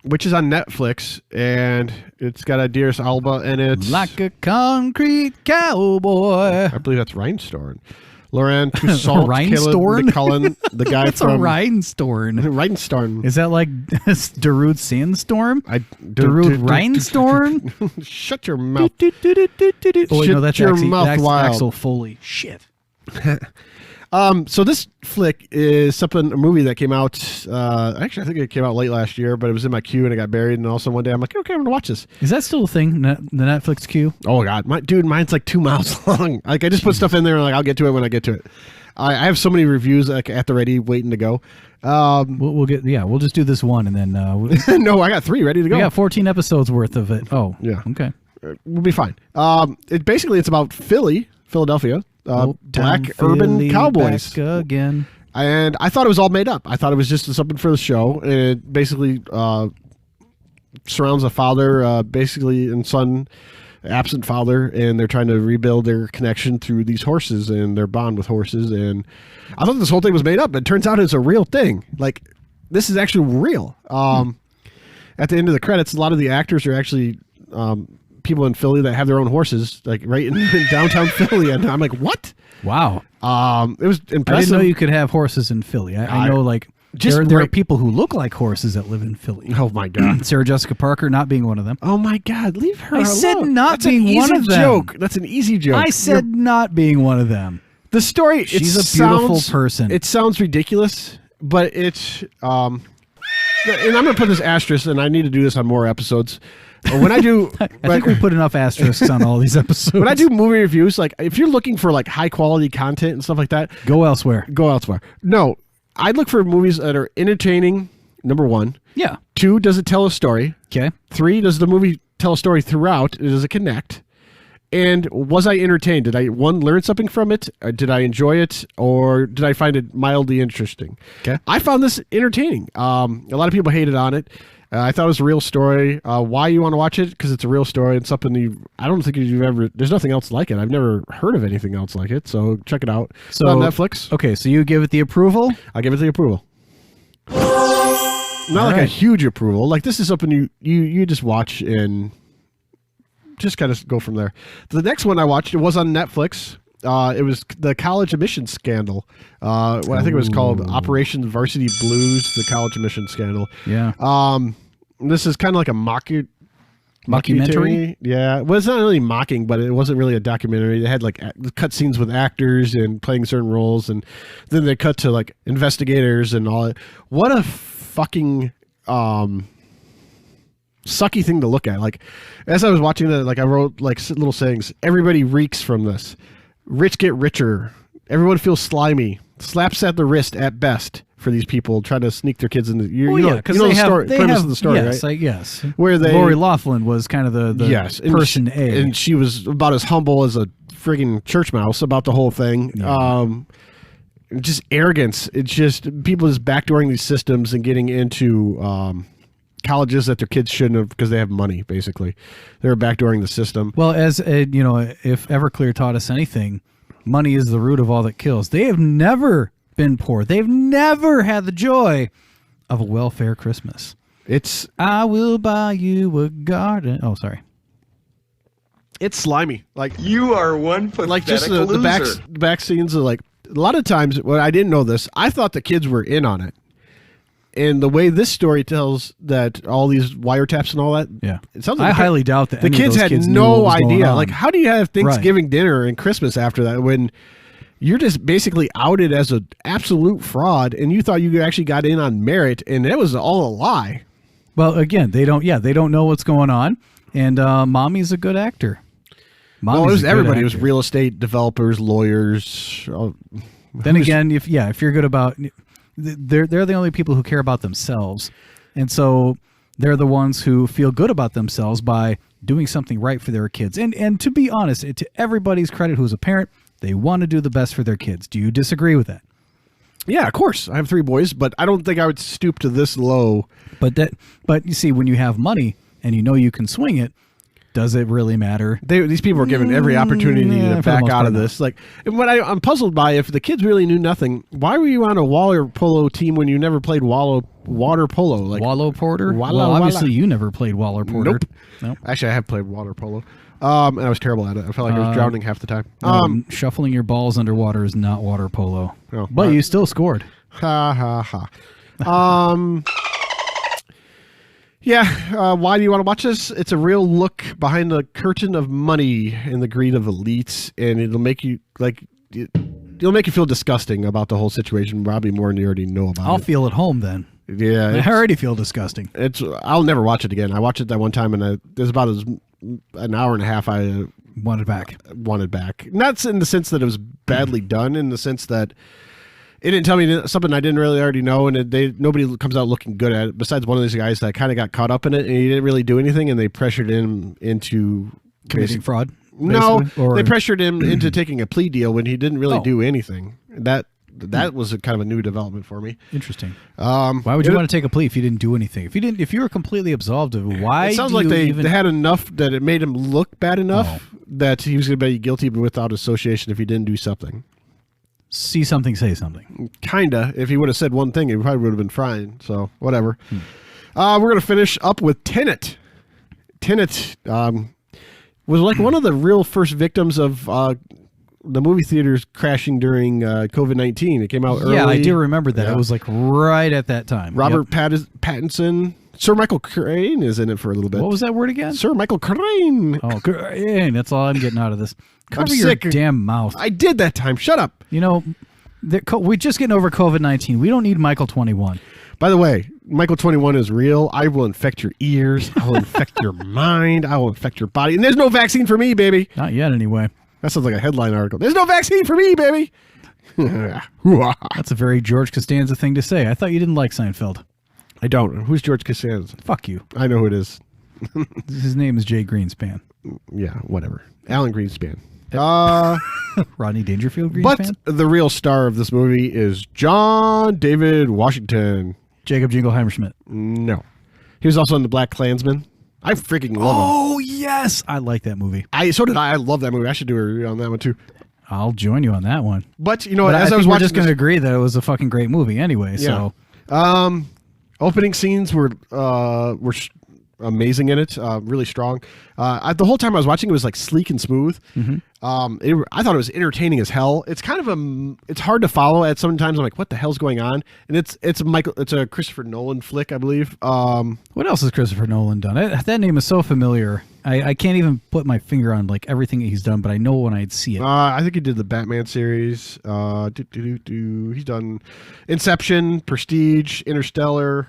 Speaker 1: which is on Netflix, and it's got Idris Elba in it.
Speaker 2: Like a concrete cowboy.
Speaker 1: I believe that's Rhinestone. Lauren Toussaint, Caleb McCullen, the guy
Speaker 2: That's
Speaker 1: from...
Speaker 2: a Rhinestone.
Speaker 1: Rhinestone.
Speaker 2: Is that like Darude Sandstorm?
Speaker 1: Darude
Speaker 2: Rhinestone?
Speaker 1: Shut your mouth.
Speaker 2: Oh, no, that's
Speaker 1: your mouth wild.
Speaker 2: Axel Foley. Shit.
Speaker 1: So this flick is a movie that came out, actually I think it came out late last year, but it was in my queue and it got buried, and also one day I'm like, okay, I'm going to watch this.
Speaker 2: Is that still a thing, the Netflix queue?
Speaker 1: Oh God, mine's like 2 miles long. Like I just put stuff in there and like I'll get to it when I get to it. I have so many reviews like at the ready waiting to go.
Speaker 2: We'll just do this one and then
Speaker 1: no, I got 3 ready to go.
Speaker 2: We got 14 episodes worth of it. Oh,
Speaker 1: yeah.
Speaker 2: Okay.
Speaker 1: We'll be fine. It's about Philadelphia. Black
Speaker 2: Philly,
Speaker 1: urban cowboys
Speaker 2: back again.
Speaker 1: And I thought it was all made up. I thought it was just something for the show, and it basically surrounds a father basically and son, absent father, and they're trying to rebuild their connection through these horses and their bond with horses. And I thought this whole thing was made up, but it turns out it's a real thing. Like this is actually real. At the end of the credits, a lot of the actors are actually people in Philly that have their own horses, like right in downtown Philly, and I'm like, what?
Speaker 2: Wow.
Speaker 1: It was impressive.
Speaker 2: I didn't know you could have horses in Philly. I know, like, there are people who look like horses that live in Philly.
Speaker 1: Oh my God.
Speaker 2: Sarah Jessica Parker not being one of them.
Speaker 1: Oh my God, leave her alone.
Speaker 2: I said not
Speaker 1: That's
Speaker 2: being one of them.
Speaker 1: Joke. That's an easy joke.
Speaker 2: I said not being one of them.
Speaker 1: The story.
Speaker 2: She's a beautiful person.
Speaker 1: It sounds ridiculous, but it's. And I'm going to put this asterisk, and I need to do this on more episodes. When I do,
Speaker 2: I think we put enough asterisks on all these episodes.
Speaker 1: When I do movie reviews, like if you're looking for like high quality content and stuff like that,
Speaker 2: go elsewhere.
Speaker 1: No, I look for movies that are entertaining. Number 1.
Speaker 2: Yeah.
Speaker 1: 2, does it tell a story?
Speaker 2: Okay.
Speaker 1: 3, does the movie tell a story throughout? Does it connect? And was I entertained? Did I learn something from it? Or did I enjoy it, or did I find it mildly interesting?
Speaker 2: Okay.
Speaker 1: I found this entertaining. A lot of people hated on it. I thought it was a real story. Why you want to watch it? Because it's a real story and something I don't think you've ever. There's nothing else like it. I've never heard of anything else like it. So check it out.
Speaker 2: So
Speaker 1: on Netflix.
Speaker 2: Okay, so you give it the approval.
Speaker 1: I give it the approval. Not like a huge approval. Like this is something you just watch and just kind of go from there. The next one I watched, it was on Netflix. It was the college admissions scandal. I think it was called Operation Varsity Blues, the college admissions scandal.
Speaker 2: Yeah.
Speaker 1: This is kind of like a
Speaker 2: mockumentary.
Speaker 1: Yeah. Well, it's not really mocking, but it wasn't really a documentary. They had like cut scenes with actors and playing certain roles, and then they cut to like investigators and all that. What a fucking sucky thing to look at. Like as I was watching that, like I wrote like little sayings. Everybody reeks from this. Rich get richer. Everyone feels slimy. Slaps at the wrist at best. for these people trying to sneak their kids into. You
Speaker 2: Well,
Speaker 1: know,
Speaker 2: yeah, because
Speaker 1: you know
Speaker 2: they
Speaker 1: the
Speaker 2: have
Speaker 1: story,
Speaker 2: they
Speaker 1: premise
Speaker 2: have
Speaker 1: of the story,
Speaker 2: yes,
Speaker 1: right?
Speaker 2: yes.
Speaker 1: Where they
Speaker 2: Lori Loughlin was kind of the
Speaker 1: yes, and
Speaker 2: person
Speaker 1: she,
Speaker 2: A,
Speaker 1: and she was about as humble as a friggin' church mouse about the whole thing.
Speaker 2: Yeah.
Speaker 1: Just arrogance. It's just people just backdooring these systems and getting into colleges that their kids shouldn't have because they have money. Basically, they're backdooring the system.
Speaker 2: Well, as you know, if Everclear taught us anything, money is the root of all that kills. They have never been poor. They've never had the joy of a welfare Christmas.
Speaker 1: It's
Speaker 2: I will buy you a garden. Oh, sorry.
Speaker 1: It's slimy. Like
Speaker 3: You are one pathetic
Speaker 1: like just
Speaker 3: loser.
Speaker 1: the back scenes are like a lot of times when I didn't know this, I thought the kids were in on it. And the way this story tells that all these wiretaps and all that,
Speaker 2: Yeah.
Speaker 1: it sounds like
Speaker 2: I highly doubt that
Speaker 1: the
Speaker 2: any of
Speaker 1: kids
Speaker 2: those
Speaker 1: had
Speaker 2: kids knew what
Speaker 1: no
Speaker 2: was going
Speaker 1: idea.
Speaker 2: on.
Speaker 1: Like, how do you have Thanksgiving dinner and Christmas after that when you're just basically outed as an absolute fraud and you thought you actually got in on merit and it was all a lie?
Speaker 2: Well, again, they don't know what's going on, and Mommy's a good actor.
Speaker 1: Well, it
Speaker 2: Mommy's
Speaker 1: was
Speaker 2: a good
Speaker 1: everybody. It was
Speaker 2: actor.
Speaker 1: real estate developers, lawyers.
Speaker 2: Then again, if you're good about, they're the only people who care about themselves, and so they're the ones who feel good about themselves by doing something right for their kids. And to be honest, to everybody's credit, who's a parent, they want to do the best for their kids. Do you disagree with that?
Speaker 1: Yeah, of course. I have 3 boys, but I don't think I would stoop to this low.
Speaker 2: But you see, when you have money and you know you can swing it, does it really matter?
Speaker 1: These people are given every opportunity
Speaker 2: Yeah,
Speaker 1: to
Speaker 2: for the
Speaker 1: back
Speaker 2: most
Speaker 1: out
Speaker 2: part
Speaker 1: of
Speaker 2: not.
Speaker 1: this. Like, and what I'm puzzled by, if the kids really knew nothing, why were you on a water polo team when you never played water polo? Like
Speaker 2: Wallow Porter?
Speaker 1: Walla,
Speaker 2: Well,
Speaker 1: walla.
Speaker 2: obviously you never played Waller Porter.
Speaker 1: Nope. Actually, I have played water polo, and I was terrible at it. I felt like I was drowning half the time.
Speaker 2: Shuffling your balls underwater is not water polo.
Speaker 1: Oh,
Speaker 2: But you still scored.
Speaker 1: Ha ha ha. Yeah, why do you want to watch this? It's a real look behind the curtain of money and the greed of elites, and it'll make you it'll make you feel disgusting about the whole situation, probably more than you already know about
Speaker 2: I'll
Speaker 1: it.
Speaker 2: feel at home then.
Speaker 1: Yeah,
Speaker 2: I already feel disgusting.
Speaker 1: I'll never watch it again. I watched it that one time, and it was about an hour and a half I
Speaker 2: Want it back.
Speaker 1: wanted back. Not in the sense that it was badly done, in the sense that it didn't tell me something I didn't really already know, and nobody comes out looking good at it. Besides one of these guys that kind of got caught up in it, and he didn't really do anything, and they pressured him into
Speaker 2: Committing fraud?
Speaker 1: No,
Speaker 2: basically? Or
Speaker 1: they pressured him into taking a plea deal when he didn't really
Speaker 2: Oh.
Speaker 1: do anything. That was a kind of a new development for me.
Speaker 2: Interesting. Why would you want to take a plea if you didn't do anything? If you were completely absolved of why?
Speaker 1: It sounds
Speaker 2: do
Speaker 1: like
Speaker 2: you
Speaker 1: they
Speaker 2: even...
Speaker 1: had enough that it made him look bad enough that he was going to be guilty without association if he didn't do something.
Speaker 2: See something, say something.
Speaker 1: Kinda. If he would have said one thing, he probably would have been fine. So whatever. We're going to finish up with Tenet. Tenet was like one of the real first victims of the movie theaters crashing during COVID-19. It came out early.
Speaker 2: Yeah, I do remember that.
Speaker 1: Yeah.
Speaker 2: It was like right at that time.
Speaker 1: Robert
Speaker 2: Yep.
Speaker 1: Pattinson. Sir Michael Crane is in it for a little bit.
Speaker 2: What was that word again?
Speaker 1: Sir Michael Crane.
Speaker 2: Oh, that's all I'm getting out of this. Cover your
Speaker 1: sick.
Speaker 2: damn mouth.
Speaker 1: I did that time. Shut up.
Speaker 2: You know, we're just getting over COVID-19. We don't need Michael 21.
Speaker 1: By the way, Michael 21 is real. I will infect your ears. I will infect your mind. I will infect your body. And there's no vaccine for me, baby.
Speaker 2: Not yet, anyway.
Speaker 1: That sounds like a headline article. There's no vaccine for me, baby.
Speaker 2: That's a very George Costanza thing to say. I thought you didn't like Seinfeld.
Speaker 1: I don't. Who's George Costanza?
Speaker 2: Fuck you.
Speaker 1: I know who it is.
Speaker 2: His name is Jay Greenspan.
Speaker 1: Yeah, whatever. Alan Greenspan.
Speaker 2: Rodney Dangerfield
Speaker 1: But
Speaker 2: Greenspan?
Speaker 1: the real star of this movie is John David Washington.
Speaker 2: Jacob Jingleheimer Schmidt.
Speaker 1: No. He was also in The Black Klansman. I freaking love him.
Speaker 2: Oh, yes. I like that movie.
Speaker 1: So did I. I love that movie. I should do a review on that one too.
Speaker 2: I'll join you on that one.
Speaker 1: But you know,
Speaker 2: But
Speaker 1: as I
Speaker 2: think
Speaker 1: was
Speaker 2: we're
Speaker 1: watching,
Speaker 2: just going to agree that it was a fucking great movie anyway.
Speaker 1: Yeah.
Speaker 2: So
Speaker 1: opening scenes were amazing in it, really strong. The whole time I was watching, it was like sleek and smooth. I thought it was entertaining as hell. It's kind of it's hard to follow at sometimes. I'm like, what the hell's going on? And it's a Christopher Nolan flick, I believe.
Speaker 2: what else has Christopher Nolan done? That name is so familiar. I can't even put my finger on like everything that he's done, but I know when I'd see it.
Speaker 1: I think he did the Batman series. He's done Inception, Prestige, Interstellar.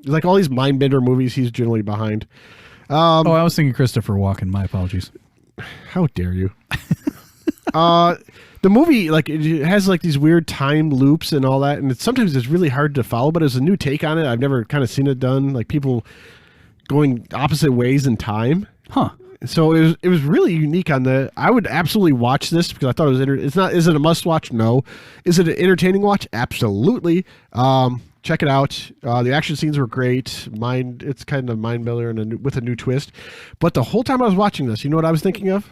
Speaker 1: Like all these mind-bender movies he's generally behind.
Speaker 2: I was thinking Christopher Walken. My apologies.
Speaker 1: How dare you? the movie, like, it has like these weird time loops and all that, and sometimes it's really hard to follow. But it's a new take on it. I've never kind of seen it done, like people going opposite ways in time.
Speaker 2: Huh.
Speaker 1: So it was really unique on the. I would absolutely watch this because I thought it was. It's not. Is it a must watch? No. Is it an entertaining watch? Absolutely. Check it out. The action scenes were great. It's kind of mind builder and with a new twist. But the whole time I was watching this, you know what I was thinking of?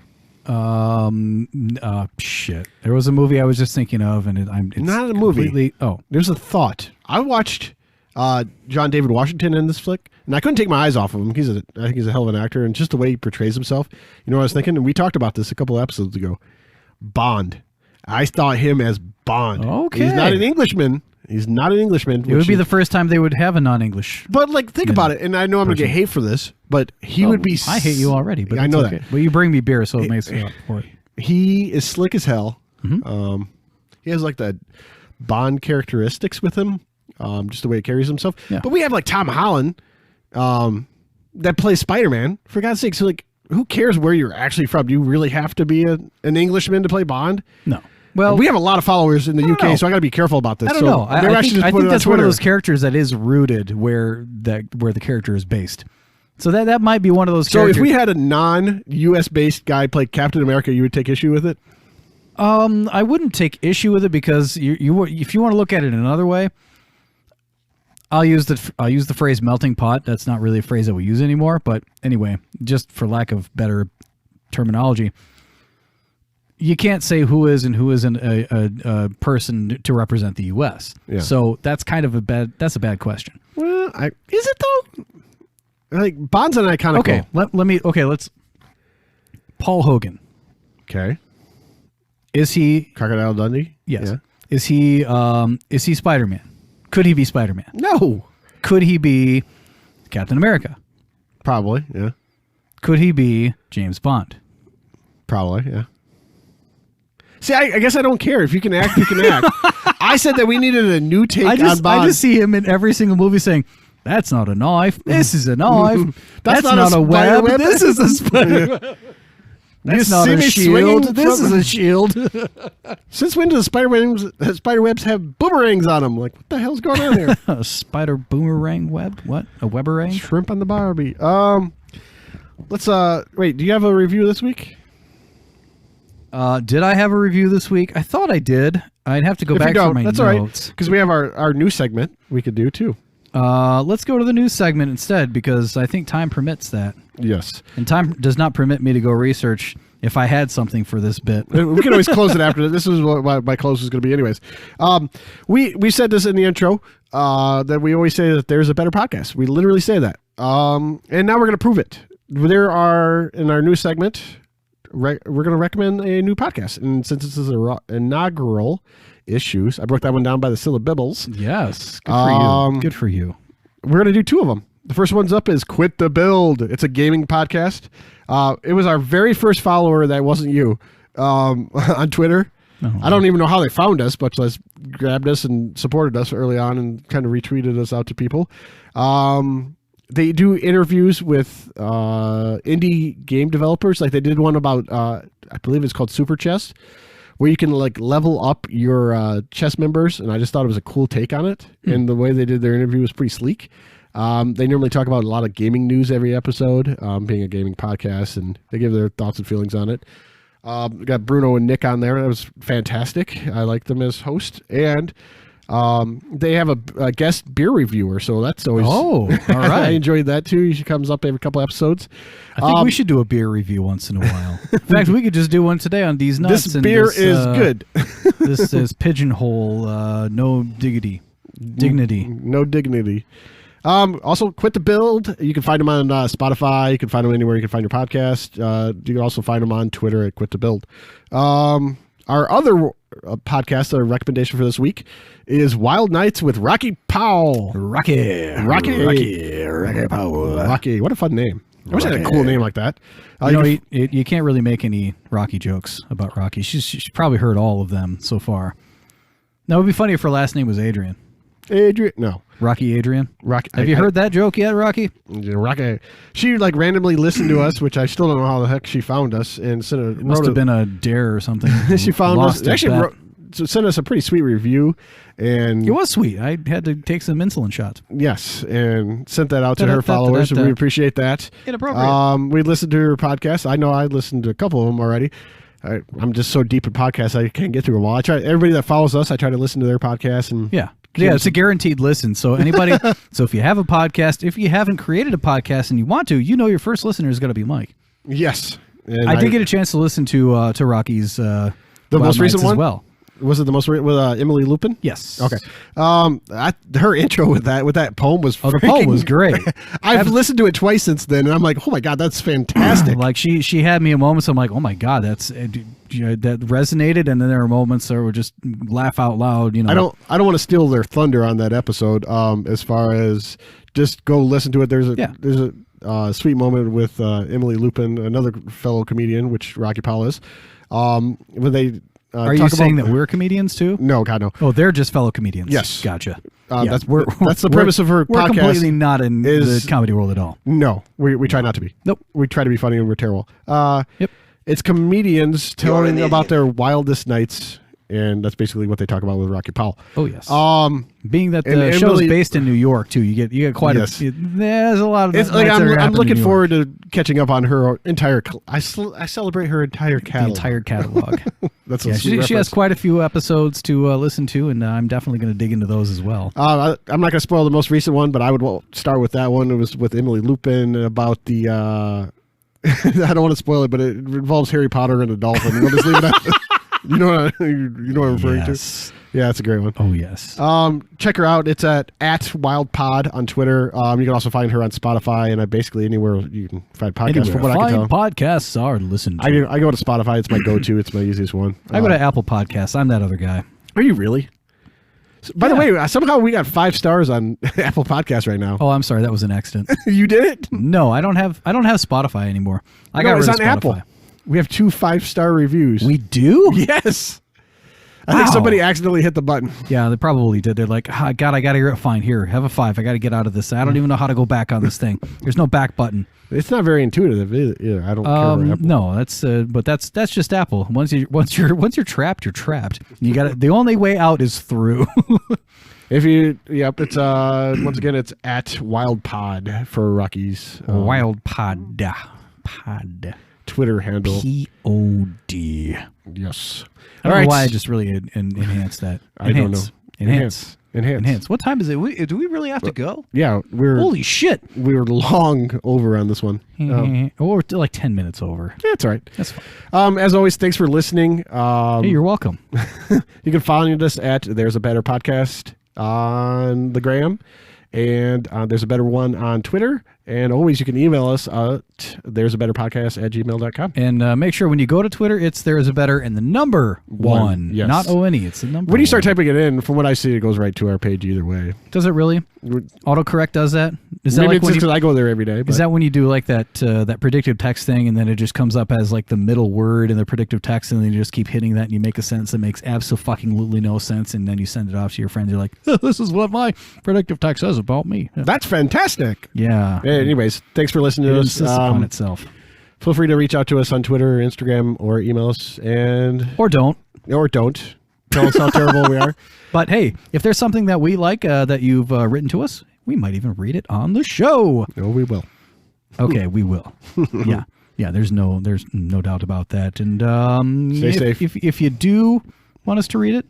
Speaker 2: Shit. There was a movie I was just thinking of, and it's
Speaker 1: not a movie.
Speaker 2: Oh,
Speaker 1: there's a thought. I watched John David Washington in this flick, and I couldn't take my eyes off of him. I think he's a hell of an actor, and just the way he portrays himself. You know what I was thinking? And we talked about this a couple of episodes ago. Bond. I thought him as Bond.
Speaker 2: Okay.
Speaker 1: He's not an Englishman. He's not an Englishman.
Speaker 2: It would be the first time they would have a non-English.
Speaker 1: But like, think about it, and I know I'm gonna get hate for this, but he would be.
Speaker 2: I hate you already, but
Speaker 1: I know
Speaker 2: okay.
Speaker 1: that.
Speaker 2: But you bring me beer, so it makes it up for it.
Speaker 1: He is slick as hell.
Speaker 2: Mm-hmm.
Speaker 1: He has like that Bond characteristics with him, just the way he carries himself.
Speaker 2: Yeah.
Speaker 1: But we have like Tom Holland, that plays Spider-Man. For God's sake, so like, who cares where you're actually from? Do you really have to be an Englishman to play Bond?
Speaker 2: No. Well,
Speaker 1: we have a lot of followers in the UK, so I got to be careful about this.
Speaker 2: I don't know. I think that's
Speaker 1: Twitter.
Speaker 2: one of those characters that is rooted where the character is based. So that might be one of those characters.
Speaker 1: So if we had a non-US based guy play Captain America, you would take issue with it?
Speaker 2: I wouldn't take issue with it because if you want to look at it another way, I'll use the phrase melting pot. That's not really a phrase that we use anymore, but anyway, just for lack of better terminology, you can't say who is and who isn't a person to represent the U.S.
Speaker 1: Yeah.
Speaker 2: So that's kind of a bad question.
Speaker 1: Well, is it though? Like, Bond's an iconic.
Speaker 2: Okay, let's. Paul Hogan.
Speaker 1: Okay.
Speaker 2: Is he
Speaker 1: Crocodile Dundee?
Speaker 2: Yes.
Speaker 1: Yeah.
Speaker 2: Is he Spider-Man? Could he be Spider-Man?
Speaker 1: No.
Speaker 2: Could he be Captain America?
Speaker 1: Probably. Yeah.
Speaker 2: Could he be James Bond?
Speaker 1: Probably. Yeah. See, I guess I don't care. If you can act, you can act. I said that we needed a new take on Bond.
Speaker 2: I just see him in every single movie saying, "That's not a knife. This is a knife. That's not a web. This is a spider web. That's not a shield. This is a shield."
Speaker 1: Since when do the spider webs have boomerangs on them? Like, what the hell's going on here?
Speaker 2: A spider boomerang web? What? A weberang?
Speaker 1: Shrimp on the Barbie. Let's wait. Do you have a review this week?
Speaker 2: Did I have a review this week? I thought I did. I'd have to go back to my notes.
Speaker 1: That's all right, because we have our new segment we could do too.
Speaker 2: Let's go to the news segment instead, because I think time permits that.
Speaker 1: Yes.
Speaker 2: And time does not permit me to go research if I had something for this bit.
Speaker 1: We can always close it after. This is what my close is going to be anyways. We said this in the intro, that we always say that there's a better podcast. We literally say that. And now we're going to prove it. There are, in our new segment, we're going to recommend a new podcast. And since this is an inaugural issues, I broke that one down by the syllabibbles.
Speaker 2: Yes. Good for you. Good for you.
Speaker 1: We're going to do two of them. The first one's up is Quit the Build. It's a gaming podcast. It was our very first follower that wasn't you, on Twitter.
Speaker 2: Oh,
Speaker 1: I don't even know how they found us, but just grabbed us and supported us early on and kind of retweeted us out to people. They do interviews with indie game developers. Like, they did one about, I believe it's called Super Chess, where you can like level up your chess members. And I just thought it was a cool take on it. And the way they did their interview was pretty sleek. They normally talk about a lot of gaming news every episode, being a gaming podcast, and they give their thoughts and feelings on it. We got Bruno and Nick on there. That was fantastic. I like them as host. And they have a guest beer reviewer, so that's always...
Speaker 2: Oh, all right.
Speaker 1: I enjoyed that too. She comes up every couple episodes.
Speaker 2: I think we should do a beer review once in a while. In fact, we could just do one today on These Nuts.
Speaker 1: This beer is good.
Speaker 2: This is Pigeonhole, no diggity. Dignity.
Speaker 1: No dignity. Also, Quit the Build. You can find them on Spotify. You can find them anywhere you can find your podcast. You can also find them on Twitter at Quit the Build. Our other podcast, our recommendation for this week, is Wild Nights with Rocky Powell.
Speaker 2: Rocky Powell.
Speaker 1: Rocky. What a fun name. I wish I had a cool name like that.
Speaker 2: You can't really make any Rocky jokes about Rocky. She's probably heard all of them so far. Now, it would be funny if her last name was Adrian.
Speaker 1: Adrian. No.
Speaker 2: Rocky Adrian.
Speaker 1: Rocky.
Speaker 2: Have you heard that joke yet, Rocky?
Speaker 1: Rocky. She like randomly listened to us, which I still don't know how the heck she found us, and
Speaker 2: It must have been a dare or something.
Speaker 1: She found us. Actually, sent us a pretty sweet review, and
Speaker 2: it was sweet. I had to take some insulin shots.
Speaker 1: Yes, and sent that out to her followers. We appreciate that.
Speaker 2: Inappropriate.
Speaker 1: We listened to her podcast. I know I listened to a couple of them already. I'm just so deep in podcasts I can't get through them all. I try everybody that follows us. I try to listen to their podcasts and
Speaker 2: yeah, it's a guaranteed listen. So anybody, so if you have a podcast, if you haven't created a podcast and you want to, your first listener is going to be Mike.
Speaker 1: Yes, and
Speaker 2: I did get a chance to listen to Rocky's
Speaker 1: the most recent one
Speaker 2: as well.
Speaker 1: Was it the most with Emily Lupin?
Speaker 2: Yes.
Speaker 1: Okay. Her intro with that poem was
Speaker 2: the poem was great.
Speaker 1: I've listened to it twice since then, and I'm like, oh my god, that's fantastic.
Speaker 2: Like she had me a moment. So I'm like, oh my god, that's that resonated. And then there were moments that were just laugh out loud. I
Speaker 1: don't want to steal their thunder on that episode. As far as just go listen to it. There's a sweet moment with Emily Lupin, another fellow comedian, which Rocky Powell is. When they.
Speaker 2: Are you saying that we're comedians too?
Speaker 1: No, God, no.
Speaker 2: Oh, they're just fellow comedians.
Speaker 1: Yes.
Speaker 2: Gotcha.
Speaker 1: That's the premise of her podcast.
Speaker 2: We're completely not in the comedy world at all.
Speaker 1: No, we try not to be.
Speaker 2: Nope.
Speaker 1: We try to be funny and we're terrible.
Speaker 2: Yep.
Speaker 1: It's comedians telling about their wildest nights, and that's basically what they talk about with Rocky Powell.
Speaker 2: Oh, yes. Being that the show's based in New York, too, you get quite there's a lot of
Speaker 1: it's like I'm looking forward to catching up on her entire I celebrate her entire catalog.
Speaker 2: The entire catalog.
Speaker 1: That's
Speaker 2: she has quite a few episodes to listen to, and I'm definitely going to dig into those as well.
Speaker 1: I'm not going to spoil the most recent one, but I would start with that one. It was with Emily Lupin about the I don't want to spoil it, but it involves Harry Potter and a dolphin. We'll just leave it at that. You know what I'm referring to? Yeah, it's a great one.
Speaker 2: Oh, yes.
Speaker 1: Check her out. It's at WildPod on Twitter. You can also find her on Spotify and basically anywhere you can find podcasts. From what I can tell,
Speaker 2: podcasts are listened to.
Speaker 1: I go to Spotify. It's my go-to. It's my easiest one.
Speaker 2: I go to Apple Podcasts. I'm that other guy.
Speaker 1: Are you really? By the way, somehow we got 5 stars on Apple Podcasts right now.
Speaker 2: Oh, I'm sorry. That was an accident.
Speaker 1: You did it?
Speaker 2: No, I don't have Spotify anymore. I got rid of Spotify.
Speaker 1: Apple. We have 2 5-star reviews.
Speaker 2: We do?
Speaker 1: Yes. I think somebody accidentally hit the button.
Speaker 2: Yeah, they probably did. They're like, oh, God, I got to hear it. Fine, here, have a 5. I got to get out of this. I don't even know how to go back on this thing. There's no back button.
Speaker 1: It's not very intuitive either. I don't care. Apple.
Speaker 2: No, that's just Apple. Once you're trapped, you're trapped. You got the only way out is through.
Speaker 1: It's once again it's at WildPod for Rockies.
Speaker 2: WildPod. Pod.
Speaker 1: Twitter handle.
Speaker 2: POD.
Speaker 1: Yes.
Speaker 2: I don't know why I just really enhanced that.
Speaker 1: I don't know.
Speaker 2: Enhance. What time is it? Do we really have to go?
Speaker 1: Yeah,
Speaker 2: holy shit.
Speaker 1: We were long over on this one.
Speaker 2: We're like 10 minutes over.
Speaker 1: Yeah, that's all right.
Speaker 2: That's fine.
Speaker 1: As always, thanks for listening.
Speaker 2: Hey, you're welcome.
Speaker 1: You can follow us at There's a Better Podcast on the gram, and There's a Better One on Twitter. And always, you can email us at there'sabetter@gmail.com.
Speaker 2: And make sure when you go to Twitter, it's There Is a Better and the number 1.
Speaker 1: Yes.
Speaker 2: Not ONE. It's the number
Speaker 1: When you start
Speaker 2: 1.
Speaker 1: typing it in, from what I see, it goes right to our page either way.
Speaker 2: Does it really? Autocorrect does that? Is
Speaker 1: Maybe
Speaker 2: that like
Speaker 1: it's just because I go there every day. But.
Speaker 2: Is that when you do like that predictive text thing, and then it just comes up as like the middle word in the predictive text, and then you just keep hitting that, and you make a sentence that makes absolutely no sense, and then you send it off to your friends. You're like, this is what my predictive text says about me.
Speaker 1: That's fantastic.
Speaker 2: Yeah.
Speaker 1: Anyways, thanks for listening to us.
Speaker 2: On itself.
Speaker 1: Feel free to reach out to us on Twitter, Instagram, or email us,
Speaker 2: or don't.
Speaker 1: Tell us how terrible we are.
Speaker 2: But hey, if there's something that we like that you've written to us, we might even read it on the show.
Speaker 1: No, we will.
Speaker 2: Okay, we will. Yeah. There's no doubt about that. And
Speaker 1: stay safe.
Speaker 2: If you do want us to read it,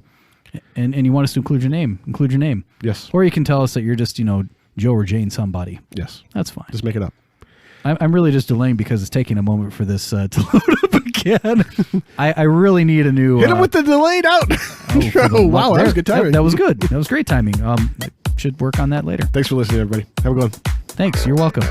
Speaker 2: and you want us to include your name.
Speaker 1: Yes.
Speaker 2: Or you can tell us that you're just Joe or Jane somebody.
Speaker 1: Yes.
Speaker 2: That's fine.
Speaker 1: Just make it up.
Speaker 2: I'm really just delaying because it's taking a moment for this to load up again. I really need a new...
Speaker 1: Hit him with the delayed out. Wow, that was good timing.
Speaker 2: That was good. That was great timing. Should work on that later.
Speaker 1: Thanks for listening, everybody. Have a good one.
Speaker 2: Thanks. You're welcome.